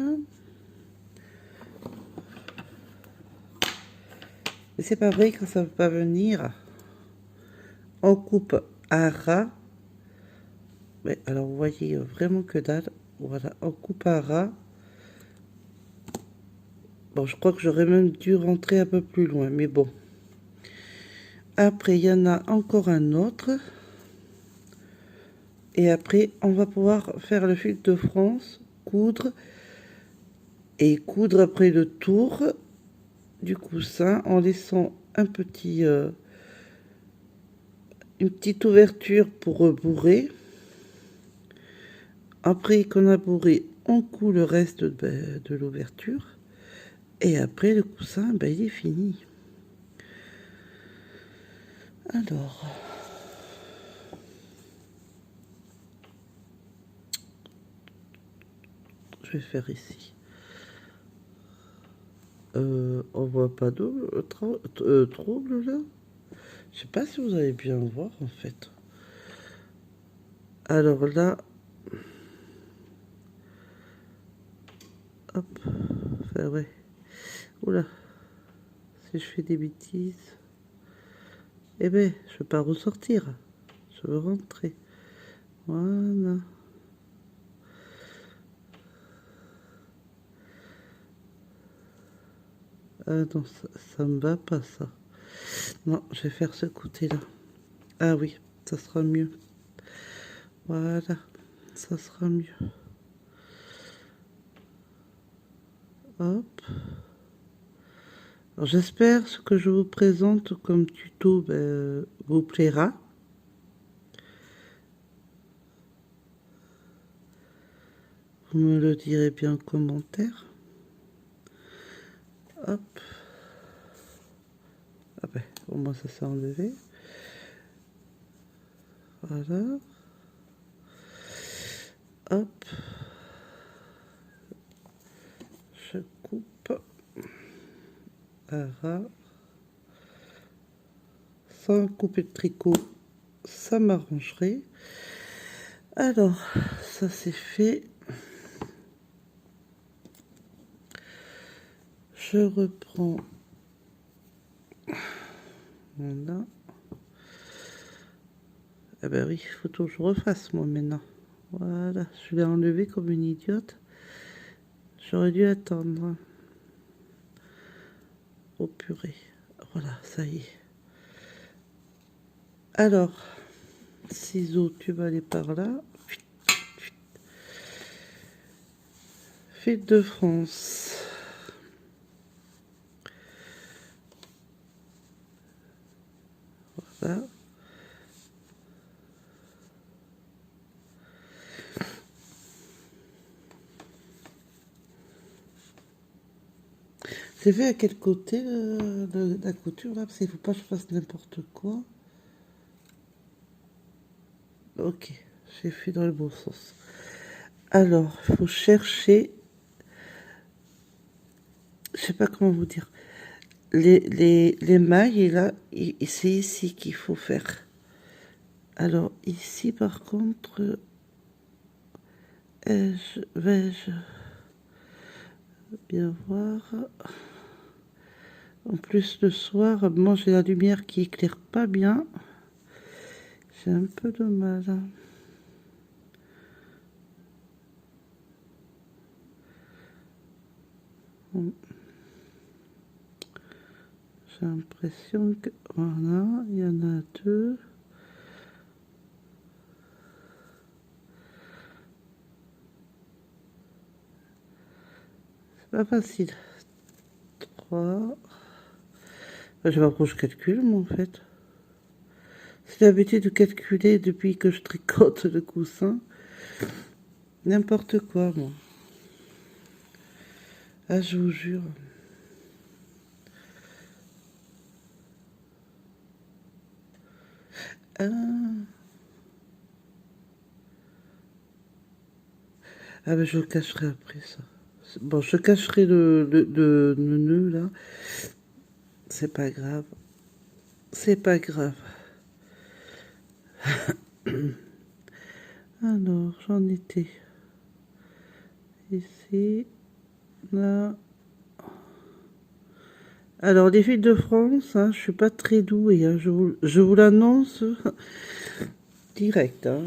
Mais c'est pas vrai quand ça veut pas venir. On coupe à ras. Mais alors, vous voyez vraiment que dalle. Voilà, on coupe à ras. Bon, je crois que j'aurais même dû rentrer un peu plus loin, mais bon. Après, il y en a encore un autre. Et après, on va pouvoir faire le fil de France, coudre. Et coudre après le tour du coussin en laissant un petit, une petite ouverture pour bourrer. Après qu'on a bourré, on coud le reste de l'ouverture. Et après, le coussin, ben, il est fini. Alors... je vais faire ici. On voit pas d'eau, trouble là. Je sais pas si vous allez bien voir en fait. Alors là, hop, enfin ouais. Oula, si je fais des bêtises, eh ben, je veux pas ressortir. Je veux rentrer. Voilà. Ah non, ça me va pas ça. Non, je vais faire ce côté-là. Ah oui, ça sera mieux. Voilà, ça sera mieux. Hop. Alors, j'espère ce que je vous présente comme tuto vous plaira. Vous me le direz bien en commentaire. Hop. Ah ben, au moins ça s'est enlevé. Voilà. Hop. Je coupe. À ras. Sans couper de tricot, ça m'arrangerait. Alors, ça c'est fait. Je reprends. Voilà. Ah ben oui, il faut que je refasse moi maintenant. Voilà, je l'ai enlevé comme une idiote. J'aurais dû attendre. Oh purée. Voilà, ça y est. Alors, ciseaux, tu vas aller par là. Fil de France. Voilà. C'est fait à quel côté la couture là? Parce qu'il ne faut pas que je fasse n'importe quoi. Ok, j'ai fait dans le bon sens. Alors, il faut chercher, je sais pas comment vous dire, les mailles, et là, c'est ici qu'il faut faire. Alors, ici, par contre, vais-je bien voir. En plus, le soir, moi, j'ai la lumière qui éclaire pas bien. J'ai un peu de mal. J'ai l'impression que... Voilà, il y en a deux. C'est pas facile. 3. Je sais pas pourquoi je calcule, moi, en fait. J'ai l'habitude de calculer depuis que je tricote le coussin. N'importe quoi, moi. Ah, je vous jure. Ah, ah ben je le cacherai après ça. Bon, je cacherai le nœud là. C'est pas grave. C'est pas grave. Alors, j'en étais ici, là. Alors, les filles de France, hein, je suis pas très douée, hein, je vous l'annonce direct. Hein.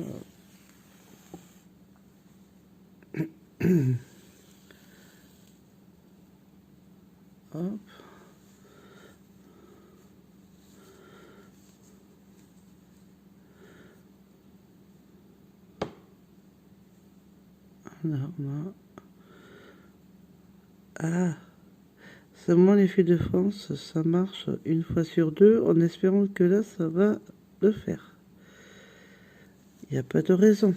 Hop, alors, là. Ah, seulement les filles de France, ça marche une fois sur deux, en espérant que là, ça va le faire. Il n'y a pas de raison.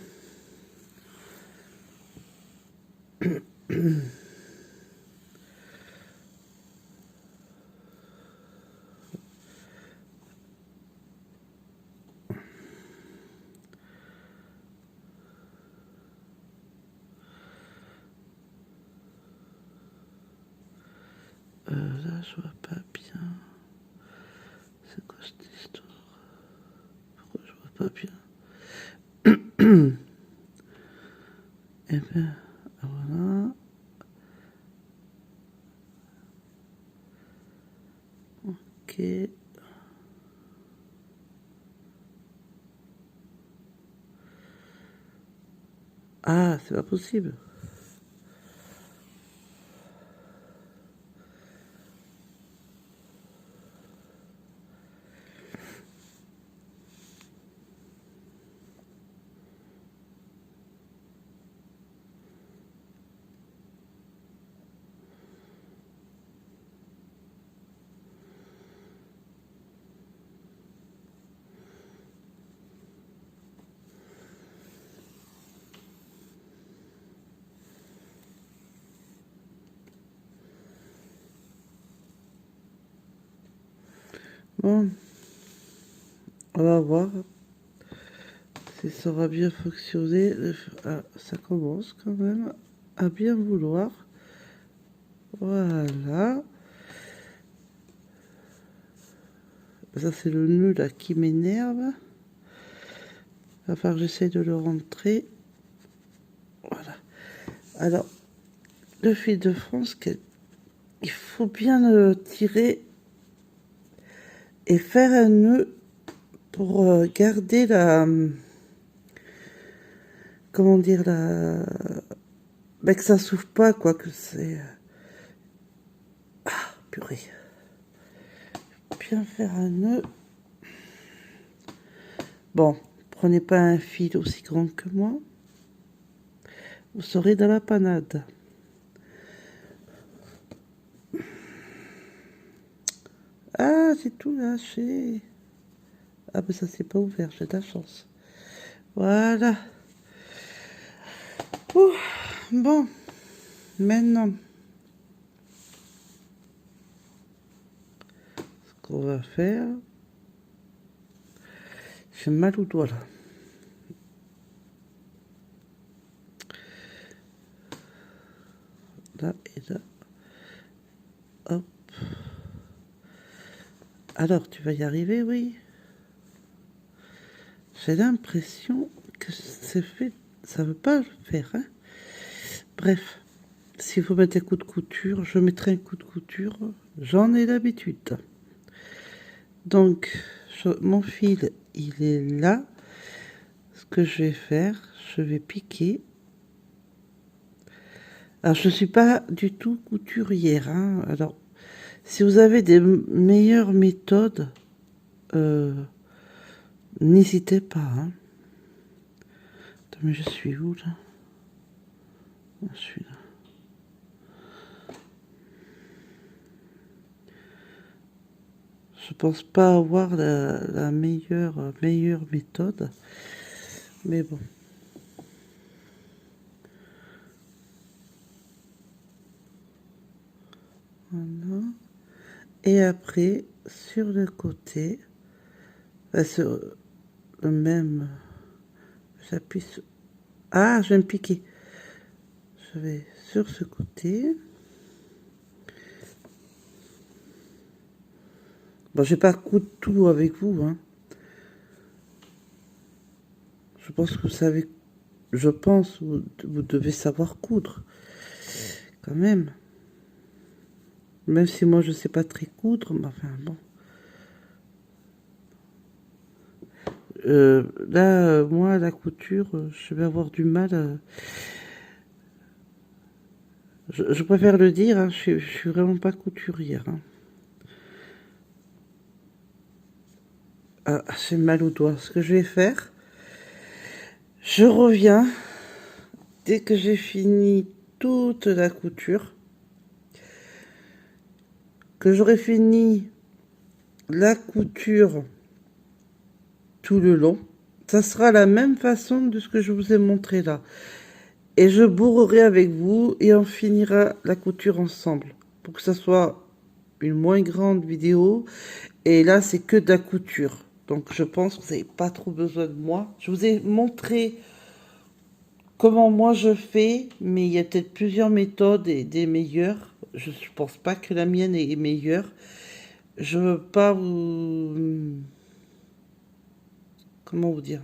Là, je vois pas bien. C'est quoi cette histoire? Pourquoi je vois pas bien? Eh bien, voilà. Ok. Ah, c'est pas possible. Bon, on va voir si ça va bien fonctionner. Ah, ça commence quand même à bien vouloir. Voilà. Ça, c'est le nœud là qui m'énerve. Il va falloir que j'essaie de le rentrer. Voilà. Alors, le fil de France, il faut bien le tirer et faire un nœud pour garder la... Comment dire, la... Ben, que ça souffle pas, quoi, que c'est... Ah, purée. Bien faire un nœud. Bon, prenez pas un fil aussi grand que moi. Vous serez dans la panade. Ah, c'est tout lâché. Ah, ben ça s'est pas ouvert, j'ai de la chance. Voilà. Ouh, bon, maintenant, ce qu'on va faire... J'ai mal au doigt là. Là et là. Hop. Alors, tu vas y arriver, oui. J'ai l'impression que c'est fait. Ça veut pas le faire, hein. Bref, s'il faut mettre un coup de couture, je mettrai un coup de couture. J'en ai l'habitude. Donc, mon fil, il est là. Ce que je vais faire, je vais piquer. Alors, je ne suis pas du tout couturière, hein. Alors, si vous avez des meilleures méthodes, n'hésitez pas, hein. Attends, mais je suis où, là? Je suis là. Je pense pas avoir la meilleure méthode. Mais bon. Voilà. Et après, sur le côté, sur le même, j'appuie sur... Ah, je vais me piquer. Je vais sur ce côté. Bon, je vais pas coudre tout avec vous, hein. Je pense que vous savez, je pense que vous devez savoir coudre, quand même. Même si moi, je sais pas très coudre, mais enfin, bon. Là, moi, la couture, je vais avoir du mal. Je préfère le dire, hein, je suis vraiment pas couturière, hein. Ah, j'ai mal au doigt. Ce que je vais faire, je reviens dès que j'ai fini toute la couture, que j'aurai fini la couture tout le long. Ça sera la même façon de ce que je vous ai montré là. Et je bourrerai avec vous et on finira la couture ensemble pour que ça soit une moins grande vidéo. Et là, c'est que de la couture. Donc, je pense que vous n'avez pas trop besoin de moi. Je vous ai montré comment moi je fais, mais il y a peut-être plusieurs méthodes et des meilleures. Je ne pense pas que la mienne est meilleure. Je veux pas vous... Comment vous dire?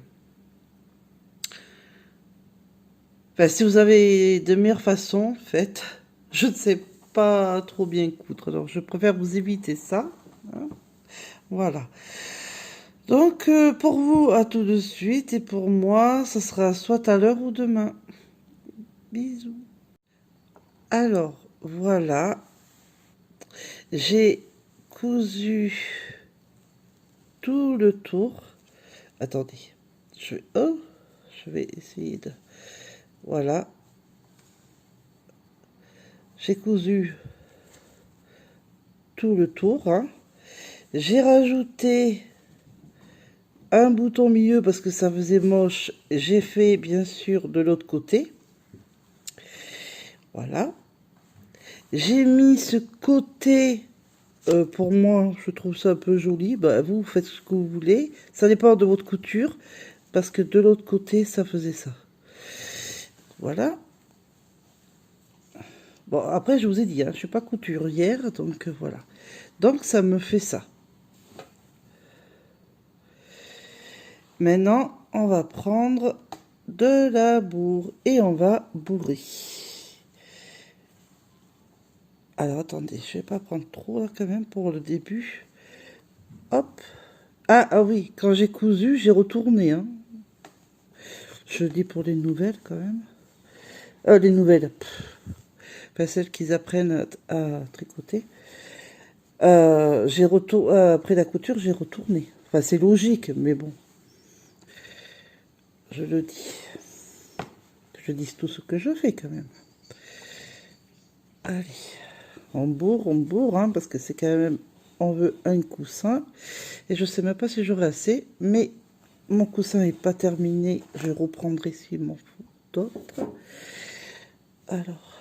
Enfin, si vous avez de meilleures façons, faites. Je ne sais pas trop bien coudre, donc je préfère vous éviter ça, hein. Voilà. Donc, pour vous, à tout de suite, et pour moi, ce sera soit à l'heure ou demain. Bisous. Alors, voilà. J'ai cousu tout le tour. Attendez. Je vais essayer de... Voilà. J'ai cousu tout le tour, hein. J'ai rajouté un bouton milieu parce que ça faisait moche. J'ai fait, bien sûr, de l'autre côté. Voilà. J'ai mis ce côté, pour moi, je trouve ça un peu joli. Bah, vous faites ce que vous voulez. Ça dépend de votre couture. Parce que de l'autre côté, ça faisait ça. Voilà. Bon, après, je vous ai dit, hein, je suis pas couturière. Donc, voilà. Donc, ça me fait ça. Maintenant, on va prendre de la bourre. Et on va bourrer. Alors, attendez, je vais pas prendre trop, là, quand même, pour le début. Hop. Ah oui, quand j'ai cousu, j'ai retourné, hein. Je le dis pour les nouvelles, quand même. Les nouvelles. Enfin, celles qui apprennent à tricoter. Après la couture, j'ai retourné. Enfin, c'est logique, mais bon. Je le dis. Je dis tout ce que je fais, quand même. Allez. On bourre, hein, parce que c'est quand même... On veut un coussin. Et je sais même pas si j'aurai assez. Mais mon coussin n'est pas terminé. Je reprendrai s'il m'en faut d'autres. Alors...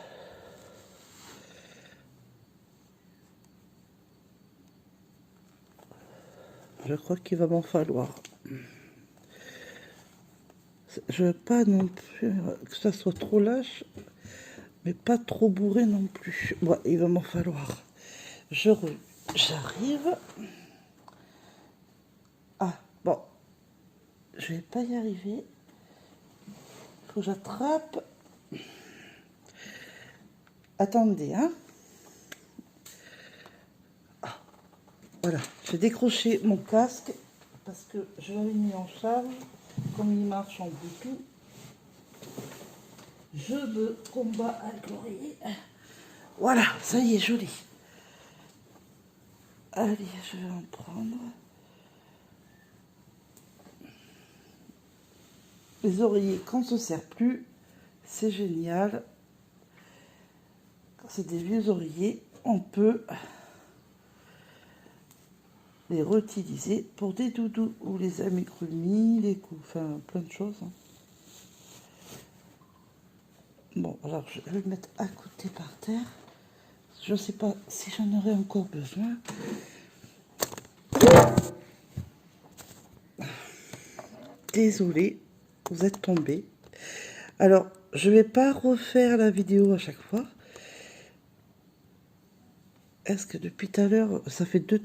Je crois qu'il va m'en falloir. Je veux pas non plus que ça soit trop lâche, mais pas trop bourré non plus. Bon, il va m'en falloir. J'arrive. Ah, bon. Je vais pas y arriver. Faut que j'attrape. Attendez, hein. Ah, voilà. J'ai décroché mon casque parce que je l'avais mis en charge. Comme il marche en Bluetooth, je me combats avec l'oreiller. Voilà, ça y est, joli. Allez, je vais en prendre. Les oreillers, quand on ne se sert plus, c'est génial. Quand c'est des vieux oreillers, on peut les réutiliser pour des doudous ou les amigurumis, les coups, enfin plein de choses. Hein. Bon, alors je vais le mettre à côté par terre. Je ne sais pas si j'en aurai encore besoin. Désolée, vous êtes tombé. Alors, je ne vais pas refaire la vidéo à chaque fois. Est-ce que depuis tout à l'heure, ça fait deux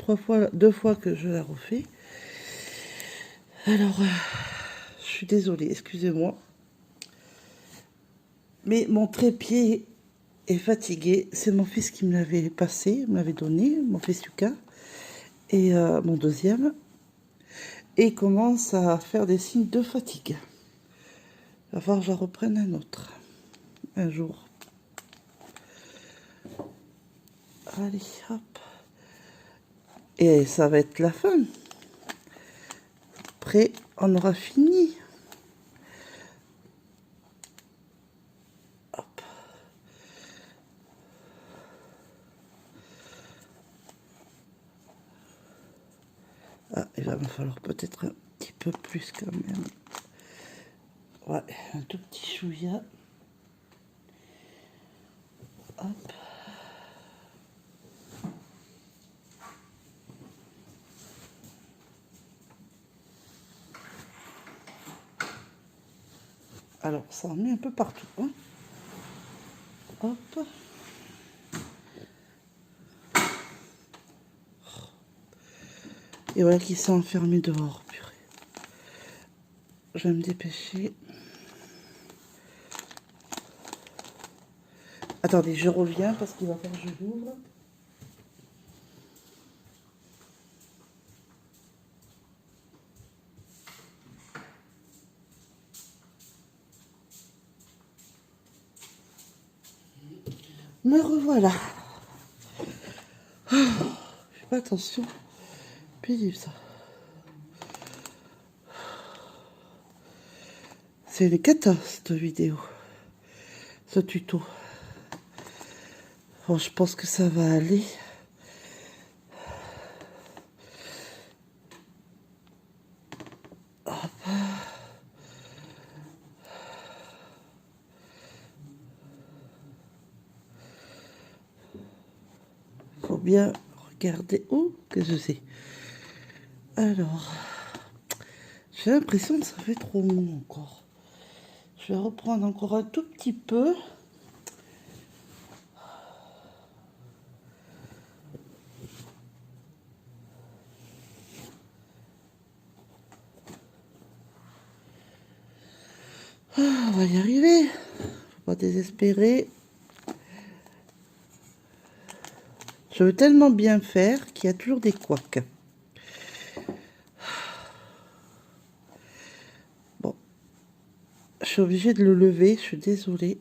fois que je la refais. Alors, je suis désolée, excusez-moi. Mais mon trépied est fatigué. C'est mon fils qui me l'avait passé, me l'avait donné, mon fils Lucas. Et mon deuxième. Et il commence à faire des signes de fatigue. Il va falloir que j'en reprenne un autre. Un jour. Allez, hop. Et ça va être la fin. Après, on aura fini. Hop. Ah, il va me falloir peut-être un petit peu plus quand même. Ouais, un tout petit chouïa. Hop. Alors, ça en met un peu partout. Hein. Hop. Et voilà qu'ils sont enfermés dehors, purée. Je vais me dépêcher. Attendez, je reviens parce qu'il va falloir que je l'ouvre. Me revoilà. Oh, je fais pas attention. Puis ça. C'est une cata cette vidéo. Ce tuto. Bon, je pense que ça va aller. Hop. Faut bien regarder. Oh, que je sais. Alors, j'ai l'impression que ça fait trop mou encore. Je vais reprendre encore un tout petit peu. Ah, on va y arriver. Faut pas désespérer. Je veux tellement bien faire qu'il y a toujours des couacs. Bon. Je suis obligée de le lever, je suis désolée.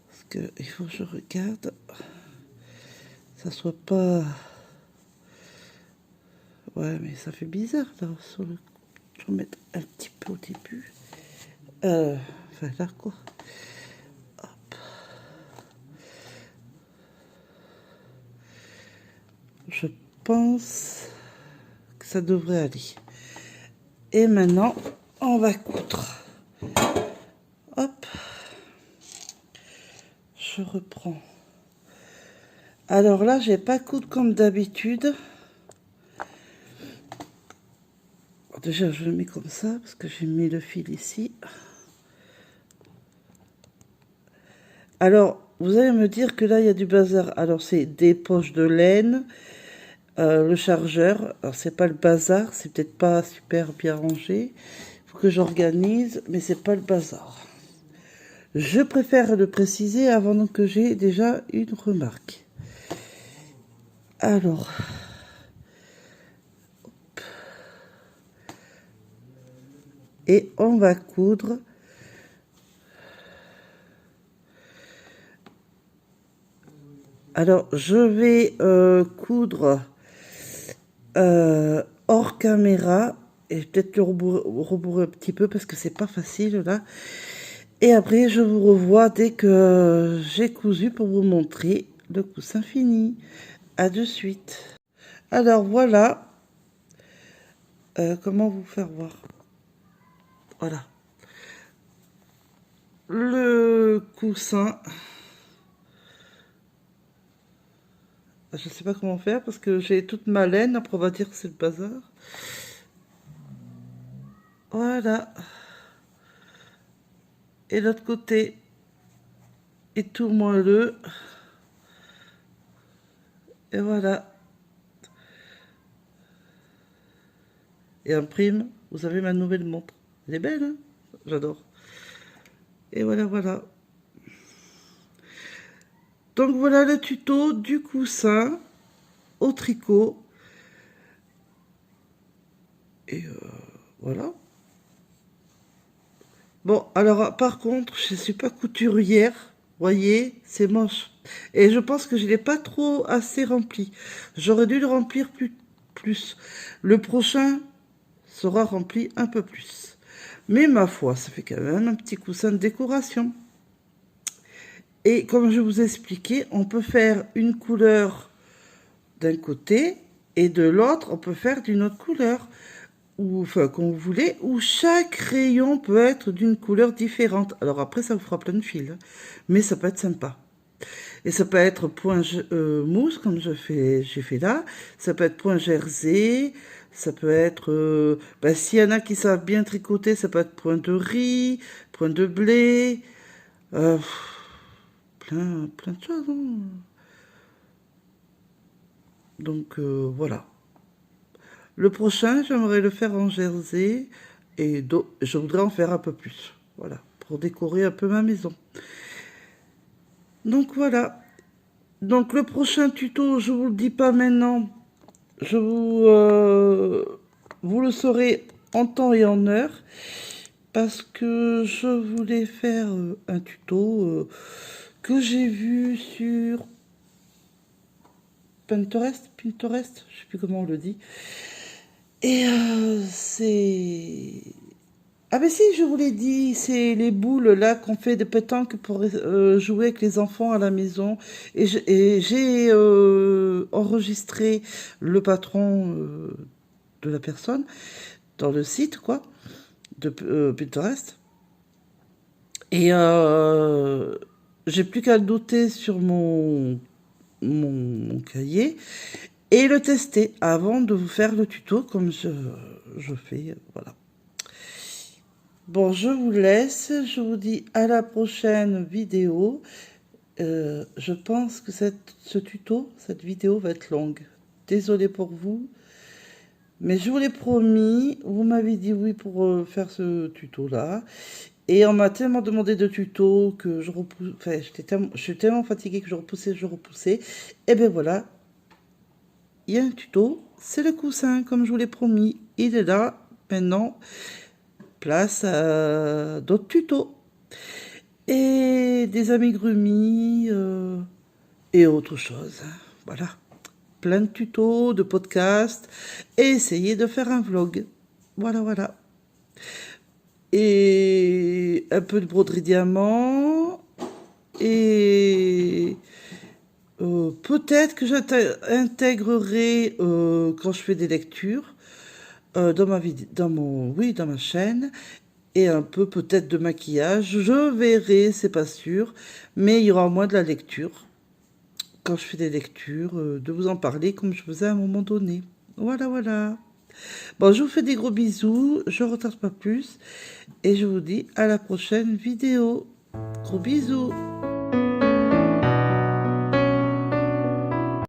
Parce que il faut que je regarde. Ça soit pas... Ouais, mais ça fait bizarre là. Sur le... Je vais mettre un petit peu au début. Enfin là quoi. Hop. Je pense que ça devrait aller. Et maintenant, on va coudre. Hop. Je reprends. Alors là, je vais pas coudre comme d'habitude. Déjà, je le mets comme ça, parce que j'ai mis le fil ici. Alors, vous allez me dire que là, il y a du bazar. Alors, c'est des poches de laine, le chargeur. Alors, c'est pas le bazar, c'est peut-être pas super bien rangé. Il faut que j'organise, mais c'est pas le bazar. Je préfère le préciser avant que j'ai déjà une remarque. Alors... Et on va coudre alors je vais coudre hors caméra et peut-être le rebourrer un petit peu parce que c'est pas facile là, et après je vous revois dès que j'ai cousu pour vous montrer le coussin fini. À de suite. Alors voilà, comment vous faire voir? Voilà. Le coussin. Je sais pas comment faire parce que j'ai toute ma laine. Après, on va dire que c'est le bazar. Voilà. Et l'autre côté. Et tout moelleux. Et voilà. Et en prime, vous avez ma nouvelle montre. Elle est belle, hein? J'adore. Et voilà, voilà. Donc voilà le tuto du coussin au tricot. Et voilà. Bon, alors par contre, je ne suis pas couturière. Voyez, c'est moche. Et je pense que je ne l'ai pas trop assez rempli. J'aurais dû le remplir plus. Le prochain sera rempli un peu plus. Mais ma foi, ça fait quand même un petit coussin de décoration. Et comme je vous ai expliqué, on peut faire une couleur d'un côté et de l'autre, on peut faire d'une autre couleur. Ou enfin, comme vous voulez, où chaque rayon peut être d'une couleur différente. Alors après, ça vous fera plein de fils. Hein. Mais ça peut être sympa. Et ça peut être point mousse, comme j'ai fait là. Ça peut être point jersey. Ça peut être... s'il y en a qui savent bien tricoter, ça peut être point de riz, point de blé. Plein de choses. Hein. Donc voilà. Le prochain, j'aimerais le faire en jersey et je voudrais en faire un peu plus. Voilà, pour décorer un peu ma maison. Donc voilà. Donc le prochain tuto, je vous le dis pas maintenant. Vous le saurez en temps et en heure. Parce que je voulais faire un tuto que j'ai vu sur Pinterest, je sais plus comment on le dit. Et c'est... Ah ben si, je vous l'ai dit, c'est les boules là qu'on fait de pétanque pour jouer avec les enfants à la maison. Et j'ai enregistré le patron de la personne dans le site, quoi, de Pinterest. Et j'ai plus qu'à le noter sur mon cahier et le tester avant de vous faire le tuto comme je fais, voilà. Bon, je vous laisse, je vous dis à la prochaine vidéo. Je pense que cette vidéo va être longue. Désolée pour vous, mais je vous l'ai promis, vous m'avez dit oui pour faire ce tuto-là. Et on m'a tellement demandé de tutos que je repousse, enfin, je suis tellement fatiguée que je repoussais. Et ben voilà, il y a un tuto, c'est le coussin, comme je vous l'ai promis. Il est là, maintenant, place à d'autres tutos. Et des amigurumis et autre chose. Voilà, plein de tutos, de podcasts, et essayer de faire un vlog. Voilà, voilà. Et un peu de broderie diamant. Et peut-être que j'intégrerai quand je fais des lectures dans ma chaîne. Et un peu peut-être de maquillage. Je verrai, c'est pas sûr. Mais il y aura moins de la lecture. Quand je fais des lectures, de vous en parler comme je faisais à un moment donné. Voilà, voilà. Bon, je vous fais des gros bisous. Je ne retarde pas plus. Et je vous dis à la prochaine vidéo. Gros bisous.